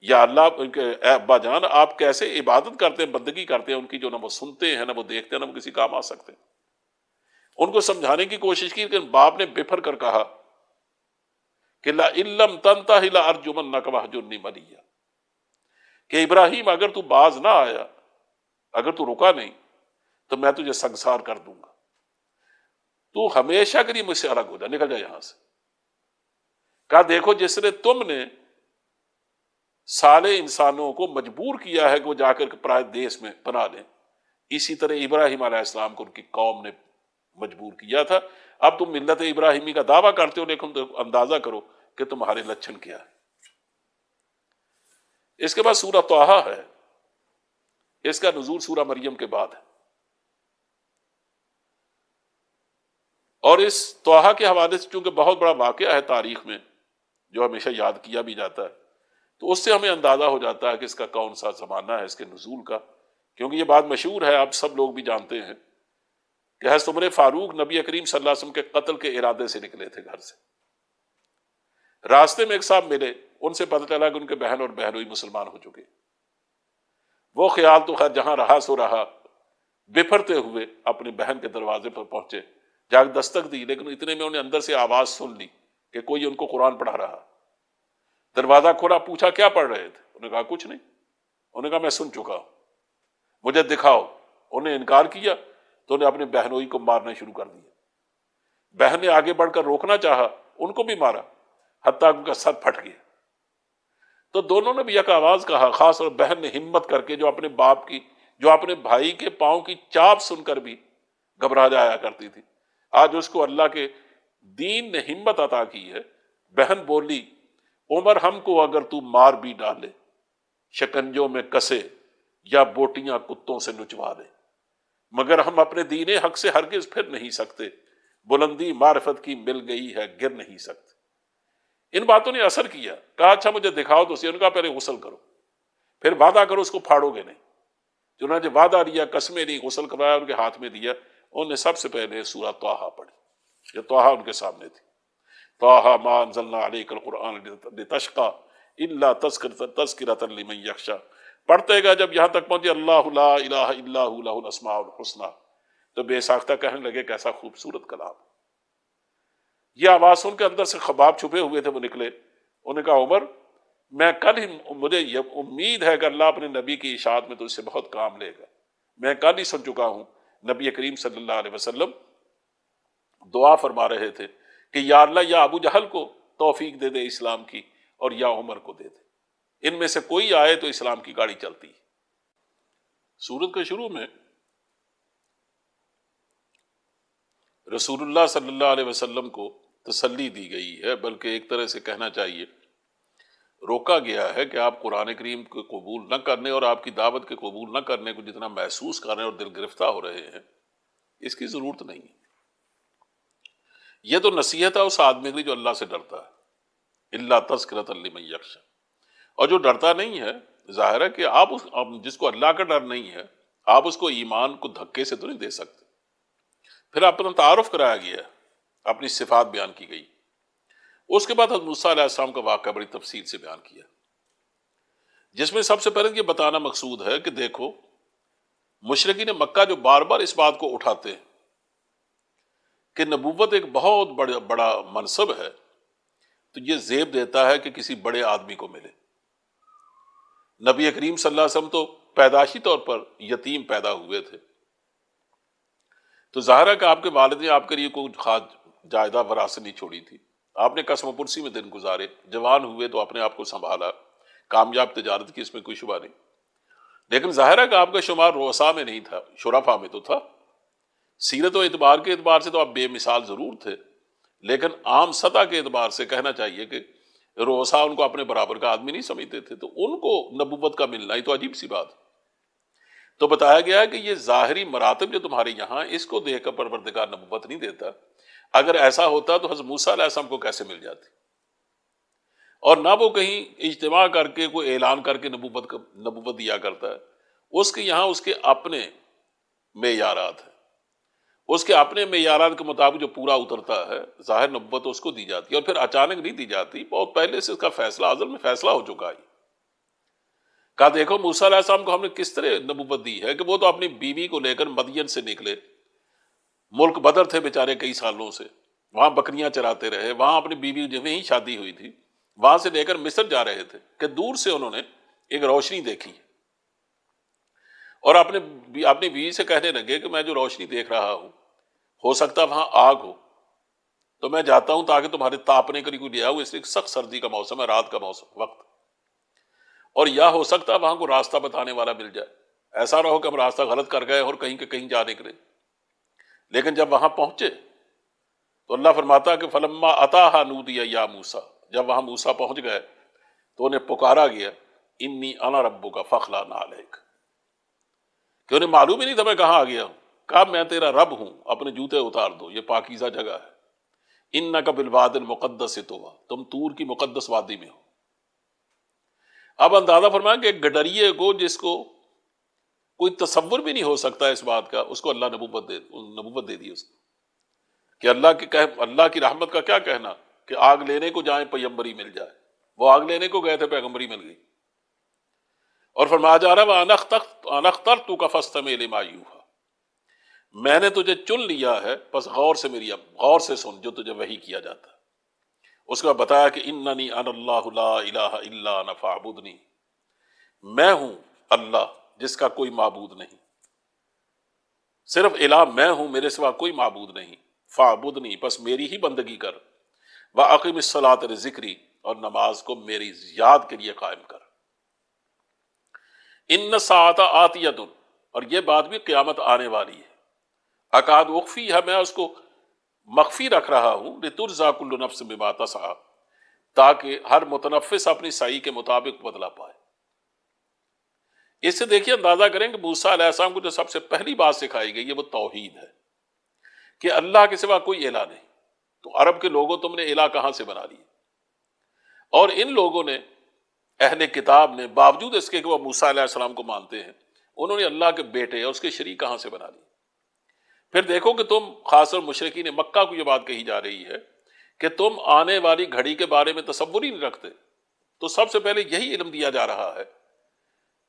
یا اللہ اے ابا جان آپ کیسے عبادت کرتے ہیں، بندگی کرتے ہیں ان کی جو نہ وہ سنتے ہیں نہ وہ دیکھتے ہیں نہ وہ کسی کام آ سکتے ہیں۔ ان کو سمجھانے کی کوشش کی لیکن باپ نے بفر کر کہا کہ لئن لم تنتہ لارجمنک واہجرنی ملیہ، کہ ابراہیم اگر تو باز نہ آیا، اگر تو رکا نہیں تو میں تجھے سنگسار کر دوں گا، تو ہمیشہ کے لیے مجھ سے الگ ہو جا، نکل جا یہاں سے۔ کہا دیکھو جس نے تم نے سارے انسانوں کو مجبور کیا ہے کہ وہ جا کر پرائے دیش میں بنا لیں، اسی طرح ابراہیم علیہ السلام کو ان کی قوم نے مجبور کیا تھا۔ اب تم ملت ابراہیمی کا دعویٰ کرتے ہو لیکن اندازہ کرو کہ تمہارے لچھن کیا ہے۔ اس کے بعد سورہ طٰہٰ ہے، اس کا نزول سورہ مریم کے بعد ہے، اور اس طٰہٰ کے حوالے سے چونکہ بہت بڑا واقعہ ہے تاریخ میں جو ہمیشہ یاد کیا بھی جاتا ہے، تو اس سے ہمیں اندازہ ہو جاتا ہے کہ اس کا کون سا زمانہ ہے اس کے نزول کا، کیونکہ یہ بات مشہور ہے، آپ سب لوگ بھی جانتے ہیں کہ حضرت عمر فاروق نبی کریم صلی اللہ علیہ وسلم کے قتل کے ارادے سے نکلے تھے گھر سے۔ راستے میں ایک صاحب ملے، ان سے پتہ چلا کہ ان کے بہن اور بہنوئی مسلمان ہو چکے۔ وہ خیال تو خیر جہاں رہا سو رہا، بپھرتے ہوئے اپنی بہن کے دروازے پر پہنچے، جا کے دستک دی، لیکن اتنے میں انہیں اندر سے آواز سن لی کہ کوئی ان کو قرآن پڑھا رہا۔ دروازہ کھولا، پوچھا کیا پڑھ رہے تھے؟ انہوں نے کہا کچھ نہیں۔ انہوں نے کہا میں سن چکا ہوں، مجھے دکھاؤ۔ انہیں انکار کیا تو انہیں اپنی بہنوئی کو مارنا شروع کر دیا۔ بہن نے آگے بڑھ کر روکنا چاہا، ان کو بھی مارا، حتیٰ کہ ان کا سر پھٹ گیا۔ تو دونوں نے بھی یک آواز کہا، خاص اور بہن نے ہمت کر کے جو اپنے باپ کی، جو اپنے بھائی کے پاؤں کی چاپ سن کر بھی گھبرا جایا کرتی تھی، آج اس کو اللہ کے دین نے ہمت عطا کی ہے۔ بہن بولی عمر ہم کو اگر تو مار بھی ڈالے، شکنجوں میں کسے یا بوٹیاں کتوں سے نچوا دے، مگر ہم اپنے دین حق سے ہرگز پھر نہیں سکتے، بلندی معرفت کی مل گئی ہے گر نہیں سکتے۔ ان باتوں نے اثر کیا، کہا اچھا مجھے دکھاؤ تو ان کا پہلے غسل کرو، پھر وعدہ کرو اس کو پھاڑو گے نہیں۔ چنانچہ وعدہ لیا، قسمیں لی، غسل کروایا، ان کے ہاتھ میں دیا۔ انہوں نے سب سے پہلے سورہ طٰہٰ پڑھی، یہ طٰہٰ ان کے سامنے تھی۔ طٰہٰ ما انزلنا علیک القرآن لتشقی الا تذکرۃ لمن یخشی، پڑھتے گا جب یہاں تک پہنچے اللہ لا الہ الا ہو لہ الاسماء الحسنی، تو بے ساختہ کہنے لگے کیسا خوبصورت کلام۔ یہ آواز سن کے اندر سے خباب چھپے ہوئے تھے وہ نکلے۔ انہوں نے کہا عمر میں کل ہی، مجھے یہ امید ہے کہ اللہ اپنے نبی کی اشاعت میں تو اس سے بہت کام لے گا، میں کل ہی سن چکا ہوں نبی کریم صلی اللہ علیہ وسلم دعا فرما رہے تھے کہ یا اللہ یا ابو جہل کو توفیق دے دے اسلام کی اور یا عمر کو دے دے، ان میں سے کوئی آئے تو اسلام کی گاڑی چلتی ہے۔ سورت کے شروع میں رسول اللہ صلی اللہ علیہ وسلم کو تسلی دی گئی ہے، بلکہ ایک طرح سے کہنا چاہیے روکا گیا ہے کہ آپ قرآن کریم کو قبول نہ کرنے اور آپ کی دعوت کے قبول نہ کرنے کو جتنا محسوس کر رہے ہیں اور دل گرفتہ ہو رہے ہیں، اس کی ضرورت نہیں ہے۔ یہ تو نصیحت ہے اس آدمی کے لیے جو اللہ سے ڈرتا ہے، الا تذکرۃ لمن یخشی، اور جو ڈرتا نہیں ہے ظاہر ہے کہ آپ جس کو اللہ کا ڈر نہیں ہے، آپ اس کو ایمان کو دھکے سے تو نہیں دے سکتے۔ پھر اپنا تعارف کرایا گیا، اپنی صفات بیان کی گئی۔ اس کے بعد حضرت موسیٰ علیہ السلام کا واقعہ بڑی تفصیل سے بیان کیا، جس میں سب سے پہلے یہ بتانا مقصود ہے کہ دیکھو مشرکین مکہ جو بار بار اس بات کو اٹھاتے ہیں کہ نبوت ایک بہت بڑا منصب ہے، تو یہ زیب دیتا ہے کہ کسی بڑے آدمی کو ملے۔ نبی کریم صلی اللہ علیہ وسلم تو پیدائشی طور پر یتیم پیدا ہوئے تھے، تو ظاہر ہے کہ آپ کے والد نے آپ کے لیے کوئی خاص جائیداد وراثت نہیں چھوڑی تھی۔ آپ نے قسم و پرسی میں دن گزارے، جوان ہوئے تو اپنے آپ کو سنبھالا، کامیاب تجارت کی، اس میں کوئی شبہ نہیں، لیکن ظاہر ہے کہ آپ کا شمار رؤساء میں نہیں تھا، شرفاء میں تو تھا۔ سیرت و اعتبار کے اعتبار سے تو آپ بے مثال ضرور تھے، لیکن عام سطح کے اعتبار سے کہنا چاہیے کہ رؤساء ان کو اپنے برابر کا آدمی نہیں سمجھتے تھے، تو ان کو نبوت کا ملنا ہی تو عجیب سی بات ہے۔ تو بتایا گیا ہے کہ یہ ظاہری مراتب جو تمہارے یہاں، اس کو دیکھ کر پروردگار نبوت نہیں دیتا۔ اگر ایسا ہوتا تو حضرت موسیٰ علیہ السلام کو کیسے مل جاتی، اور نہ وہ کہیں اجتماع کر کے کوئی اعلان کر کے نبوت دیا کرتا ہے، اس کے یہاں اس کے اپنے معیارات ہیں۔ اس کے اپنے معیارات کے مطابق جو پورا اترتا ہے ظاہر نبوت اس کو دی جاتی ہے، اور پھر اچانک نہیں دی جاتی، بہت پہلے سے اس کا فیصلہ ازل میں فیصلہ ہو چکا ہے۔ کہا دیکھو موسیٰ علیہ السلام کو ہم نے کس طرح نبوت دی ہے کہ وہ تو اپنی بیوی کو لے کر مدین سے نکلے، ملک بدر تھے بیچارے کئی سالوں سے، وہاں بکریاں چراتے رہے، وہاں اپنی بیوی جو ہی شادی ہوئی تھی وہاں سے لے کر مصر جا رہے تھے کہ دور سے انہوں نے ایک روشنی دیکھی اور اپنی بیوی سے کہنے لگے کہ میں جو روشنی دیکھ رہا ہوں ہو سکتا وہاں آگ ہو، تو میں جاتا ہوں تاکہ تمہارے تاپنے کے لیے کوئی لے آؤں، اس لیے سخت سردی کا موسم ہے، رات کا موسم وقت، اور یا ہو سکتا وہاں کو راستہ بتانے والا مل جائے، ایسا نہ ہو کہ ہم راستہ غلط کر گئے اور کہیں کے کہیں جا نکلے۔ لیکن جب وہاں پہنچے تو اللہ فرماتا کہ فلما اتاہا نودی یا موسیٰ، جب وہاں موسیٰ پہنچ گئے تو انہیں پکارا گیا انی انا ربک فاخلع نعلیک، کہ انہیں معلوم ہی نہیں تھا میں کہاں آ گیا ہوں، کہا میں تیرا رب ہوں، اپنے جوتے اتار دو، یہ پاکیزہ جگہ ہے، انک بالواد المقدس طویٰ، تم طور کی مقدس وادی میں ہو۔ اب اندازہ فرمائیں کہ ایک گڈریے کو جس کو کوئی تصور بھی نہیں ہو سکتا اس بات کا، اس کو اللہ نبوت دے دی اس کو، کہ اللہ کی رحمت کا کیا کہنا کہ آگ لینے کو جائیں پیغمبری مل جائے، وہ آگ لینے کو گئے تھے پیغمبری مل گئی، اور فرمایا جا رہا ہے انا اخترتک فاستمع لما یوحی، میں نے تجھے چن لیا ہے بس غور سے سن جو تجھے وحی کیا جاتا ہے۔ اس کے بعد بتایا کہ اننی انا اللہ لا الہ الا انا فاعبدنی، میں ہوں اللہ جس کا کوئی معبود نہیں، صرف الہ میں ہوں، میرے سوا کوئی معبود نہیں، فاعبدنی بس میری ہی بندگی کر، واقم الصلاۃ لذکری اور نماز کو میری یاد کے لیے قائم کر، ان الساعۃ آتیۃ اور یہ بات بھی قیامت آنے والی ہے، اکاد اخفیھا میں اس کو مخفی رکھ رہا ہوں، لتجزی کل نفس بما تسعی تاکہ ہر متنفس اپنی سعی کے مطابق بدلہ پائے۔ اس سے دیکھیے اندازہ کریں کہ موسیٰ علیہ السلام کو جو سب سے پہلی بات سکھائی گئی ہے وہ توحید ہے، کہ اللہ کے سوا کوئی الہ نہیں۔ تو عرب کے لوگوں تم نے الہ کہاں سے بنا لی؟ اور ان لوگوں نے، اہل کتاب نے، باوجود اس کے کہ وہ موسیٰ علیہ السلام کو مانتے ہیں، انہوں نے اللہ کے بیٹے اور اس کے شریک کہاں سے بنا لی؟ پھر دیکھو کہ تم، خاص طور مشرکین مکہ کو یہ بات کہی جا رہی ہے کہ تم آنے والی گھڑی کے بارے میں تصور ہی نہیں رکھتے، تو سب سے پہلے یہی علم دیا جا رہا ہے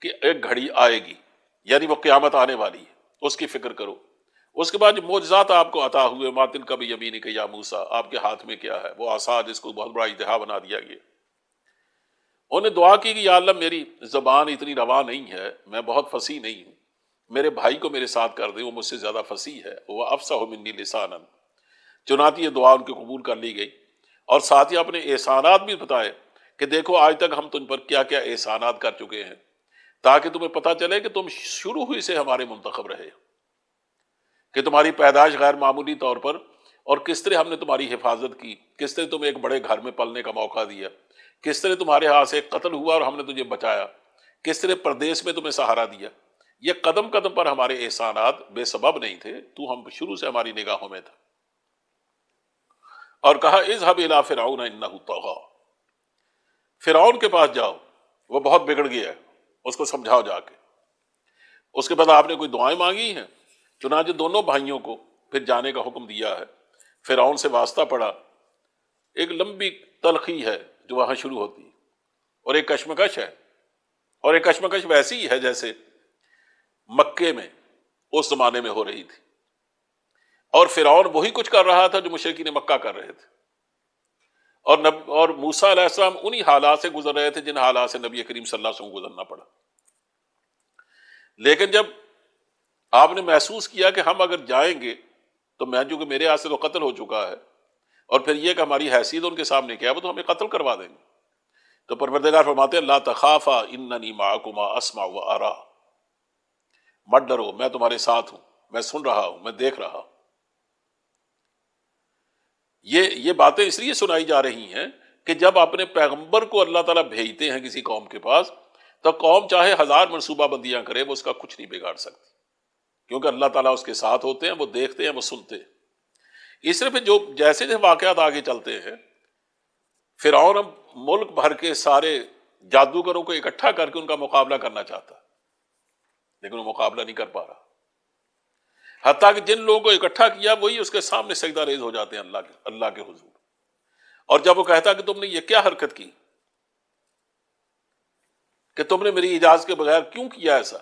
کہ ایک گھڑی آئے گی، یعنی وہ قیامت آنے والی ہے، اس کی فکر کرو۔ اس کے بعد جو معجزات آپ کو عطا ہوئے، ما تلک بیمینک یا موسیٰ، آپ کے ہاتھ میں کیا ہے، وہ عصا جس کو بہت بڑا اجتہا بنا دیا گیا۔ انہیں دعا کی کہ یا اللہ میری زبان اتنی رواں نہیں ہے، میں بہت فصیح نہیں ہوں، میرے بھائی کو میرے ساتھ کر دے، وہ مجھ سے زیادہ فصیح ہے، وہ افصح منی لسانا۔ چنانچہ یہ دعا ان کی قبول کر لی گئی، اور ساتھ ہی اپنے احسانات بھی بتائے کہ دیکھو آج تک ہم تم پر کیا کیا احسانات کر چکے ہیں، تاکہ تمہیں پتہ چلے کہ تم شروع ہوئی سے ہمارے منتخب رہے، کہ تمہاری پیدائش غیر معمولی طور پر، اور کس طرح ہم نے تمہاری حفاظت کی، کس طرح تمہیں ایک بڑے گھر میں پلنے کا موقع دیا، کس طرح تمہارے ہاتھ سے ایک قتل ہوا اور ہم نے تجھے بچایا، کس طرح پردیس میں تمہیں سہارا دیا۔ یہ قدم قدم پر ہمارے احسانات بے سبب نہیں تھے، تو ہم شروع سے ہماری نگاہوں میں تھا۔ اور کہا اذهب الى فرعون انه طغى، فرعون کے پاس جاؤ، وہ بہت بگڑ گیا ہے، اس کو سمجھاؤ جا کے۔ اس کے بعد آپ نے کوئی دعائیں مانگی ہیں، چنانچہ دونوں بھائیوں کو پھر جانے کا حکم دیا ہے، فرعون سے واسطہ پڑا۔ ایک لمبی تلخی ہے جو وہاں شروع ہوتی ہے، اور ایک کشمکش ہے، اور ایک کشمکش ویسی ہی ہے جیسے مکے میں اس زمانے میں ہو رہی تھی، اور فرعون وہی کچھ کر رہا تھا جو مشرکین مکہ کر رہے تھے، اور موسیٰ علیہ السلام انہی حالات سے گزر رہے تھے جن حالات سے نبی کریم صلی اللہ علیہ وسلم کو گزرنا پڑا۔ لیکن جب آپ نے محسوس کیا کہ ہم اگر جائیں گے تو میں چونکہ میرے ہاتھ سے تو قتل ہو چکا ہے، اور پھر یہ کہ ہماری حیثیت ان کے سامنے کیا ہے، وہ تو ہمیں قتل کروا دیں گے، تو پروردگار فرماتے ہیں لا تخافا اننی معکما اسمع و ارا، مت ڈرو میں تمہارے ساتھ ہوں، میں سن رہا ہوں، میں دیکھ رہا ہوں۔ یہ باتیں اس لیے سنائی جا رہی ہیں کہ جب اپنے پیغمبر کو اللہ تعالیٰ بھیجتے ہیں کسی قوم کے پاس، تو قوم چاہے ہزار منصوبہ بندیاں کرے، وہ اس کا کچھ نہیں بگاڑ سکتی، کیونکہ اللہ تعالیٰ اس کے ساتھ ہوتے ہیں، وہ دیکھتے ہیں، وہ سنتے ہیں۔ اس طرح پھر جو جیسے واقعات آگے چلتے ہیں، فرعون اب ملک بھر کے سارے جادوگروں کو اکٹھا کر کے ان کا مقابلہ کرنا چاہتا، لیکن وہ مقابلہ نہیں کر پا رہا۔ حتیٰ کہ جن لوگوں کو اکٹھا کیا وہی اس کے سامنے سجدہ ریز ہو جاتے ہیں اللہ کے حضور. اور جب وہ کہتا کہ تم نے یہ کیا حرکت کی کہ تم نے میری اجازت کے بغیر کیوں کیا ایسا،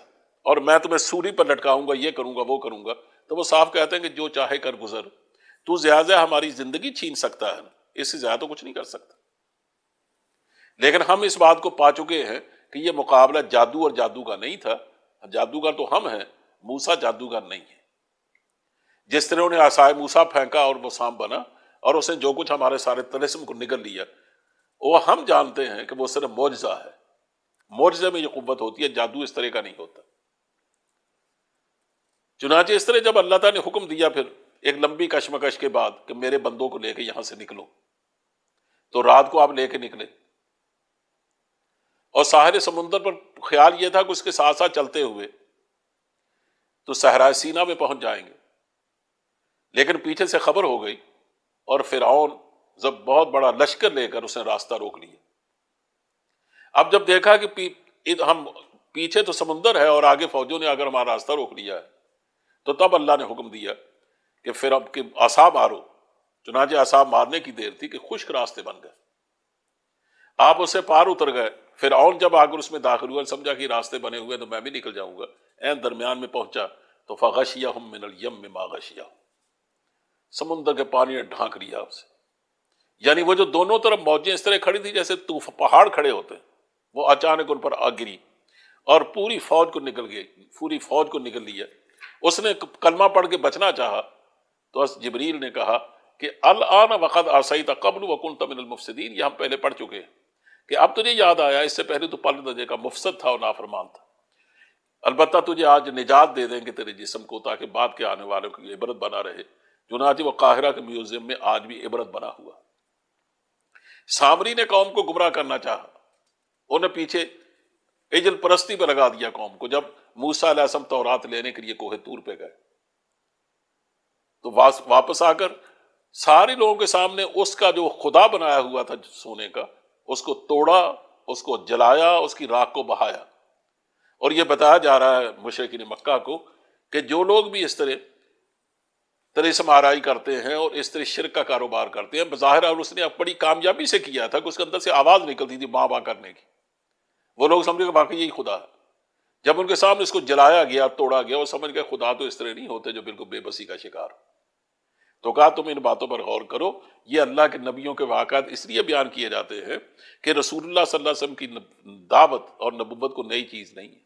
اور میں تمہیں سولی پر لٹکاؤں گا، یہ کروں گا وہ کروں گا، تو وہ صاف کہتے ہیں کہ جو چاہے کر گزر، تو زیادہ ہماری زندگی چھین سکتا ہے نا، اس سے زیادہ تو کچھ نہیں کر سکتا. لیکن ہم اس بات کو پا چکے ہیں کہ یہ مقابلہ جادو اور جادوگر نہیں تھا. جادوگر تو ہم ہیں، موسیٰ جادوگر نہیں ہے. جس طرح انہیں عصائے موسیٰ پھینکا اور وہ سانپ بنا اور اس نے جو کچھ ہمارے سارے طلسم کو نگل لیا، وہ ہم جانتے ہیں کہ وہ صرف معجزہ ہے. معجزے میں یہ قوت ہوتی ہے، جادو اس طرح کا نہیں ہوتا. چنانچہ اس طرح جب اللہ تعالیٰ نے حکم دیا پھر ایک لمبی کشمکش کے بعد کہ میرے بندوں کو لے کے یہاں سے نکلو، تو رات کو آپ لے کے نکلے اور ساحل سمندر پر خیال یہ تھا کہ اس کے ساتھ ساتھ چلتے ہوئے تو صحرائے سینا میں پہنچ جائیں گے. لیکن پیچھے سے خبر ہو گئی اور فرعون جب بہت بڑا لشکر لے کر اس نے راستہ روک لیا. اب جب دیکھا کہ ہم پیچھے تو سمندر ہے اور آگے فوجوں نے اگر ہمارا راستہ روک لیا ہے، تو تب اللہ نے حکم دیا کہ پھر اب کہ عصا مارو. چنانچہ عصا مارنے کی دیر تھی کہ خشک راستے بن گئے. آپ اسے پار اتر گئے. فرعون جب آ کر اس میں داخل ہوا، سمجھا کہ راستے بنے ہوئے تو میں بھی نکل جاؤں گا. این درمیان میں پہنچا تو فغشیہم من الیم ما غشیہم، سمندر کے پانی نے ڈھانک لیا اسے. یعنی وہ جو دونوں طرف موجیں اس طرح کھڑی تھی جیسے پہاڑ کھڑے ہوتے ہیں، وہ اچانک ان پر آ گری اور پوری فوج کو نگل لیا. اس نے کلمہ پڑھ کے بچنا چاہا تو جبریل نے کہا کہ الآن وقد عصیت قبل وکنت من المفسدین. یہ ہم پہلے پڑھ چکے ہیں کہ اب تجھے یاد آیا، اس سے پہلے تو پل درجے کا مفسد تھا اور نافرمان تھا. البتہ تجھے آج نجات دے دیں گے تیرے جسم کو، تاکہ بعد کے آنے والوں کی عبرت بنا رہے. چنانچہ وہ قاہرہ کے میوزیم میں آج بھی عبرت بنا ہوا. سامری نے قوم کو گمراہ کرنا چاہا، انہیں پیچھے عجل پرستی پہ لگا دیا قوم کو. جب موسیٰ علیہ السلام تورات لینے کے لیے کوہ طور پہ گئے تو واپس آ کر سارے لوگوں کے سامنے اس کا جو خدا بنایا ہوا تھا سونے کا، اس کو توڑا، اس کو جلایا، اس کی راکھ کو بہایا. اور یہ بتایا جا رہا ہے مشرکین مکہ کو کہ جو لوگ بھی اس طرح طلسم آرائی کرتے ہیں اور اس طرح شرک کا کاروبار کرتے ہیں، بظاہر اور اس نے بڑی کامیابی سے کیا تھا کہ اس کے اندر سے آواز نکلتی تھی ماں کرنے کی، وہ لوگ سمجھے کہ باقی یہی خدا ہے. جب ان کے سامنے اس کو جلایا گیا، توڑا گیا، وہ سمجھ گئے خدا تو اس طرح نہیں ہوتے جو بالکل بے بسی کا شکار. تو کہا تم ان باتوں پر غور کرو. یہ اللہ کے نبیوں کے واقعات اس لیے بیان کیے جاتے ہیں کہ رسول اللہ صلی اللہ علیہ وسلم کی دعوت اور نبوت کو نئی چیز نہیں ہے.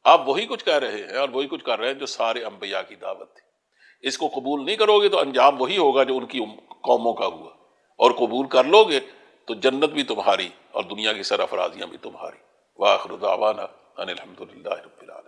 آپ وہی کچھ کہہ رہے ہیں اور وہی کچھ کر رہے ہیں جو سارے انبیاء کی دعوت تھی. اس کو قبول نہیں کرو گے تو انجام وہی ہوگا جو ان کی قوموں کا ہوا، اور قبول کر لو گے تو جنت بھی تمہاری اور دنیا کی سرافرازیاں بھی تمہاری. وآخر دعوانا ان الحمد للہ رب العالمین.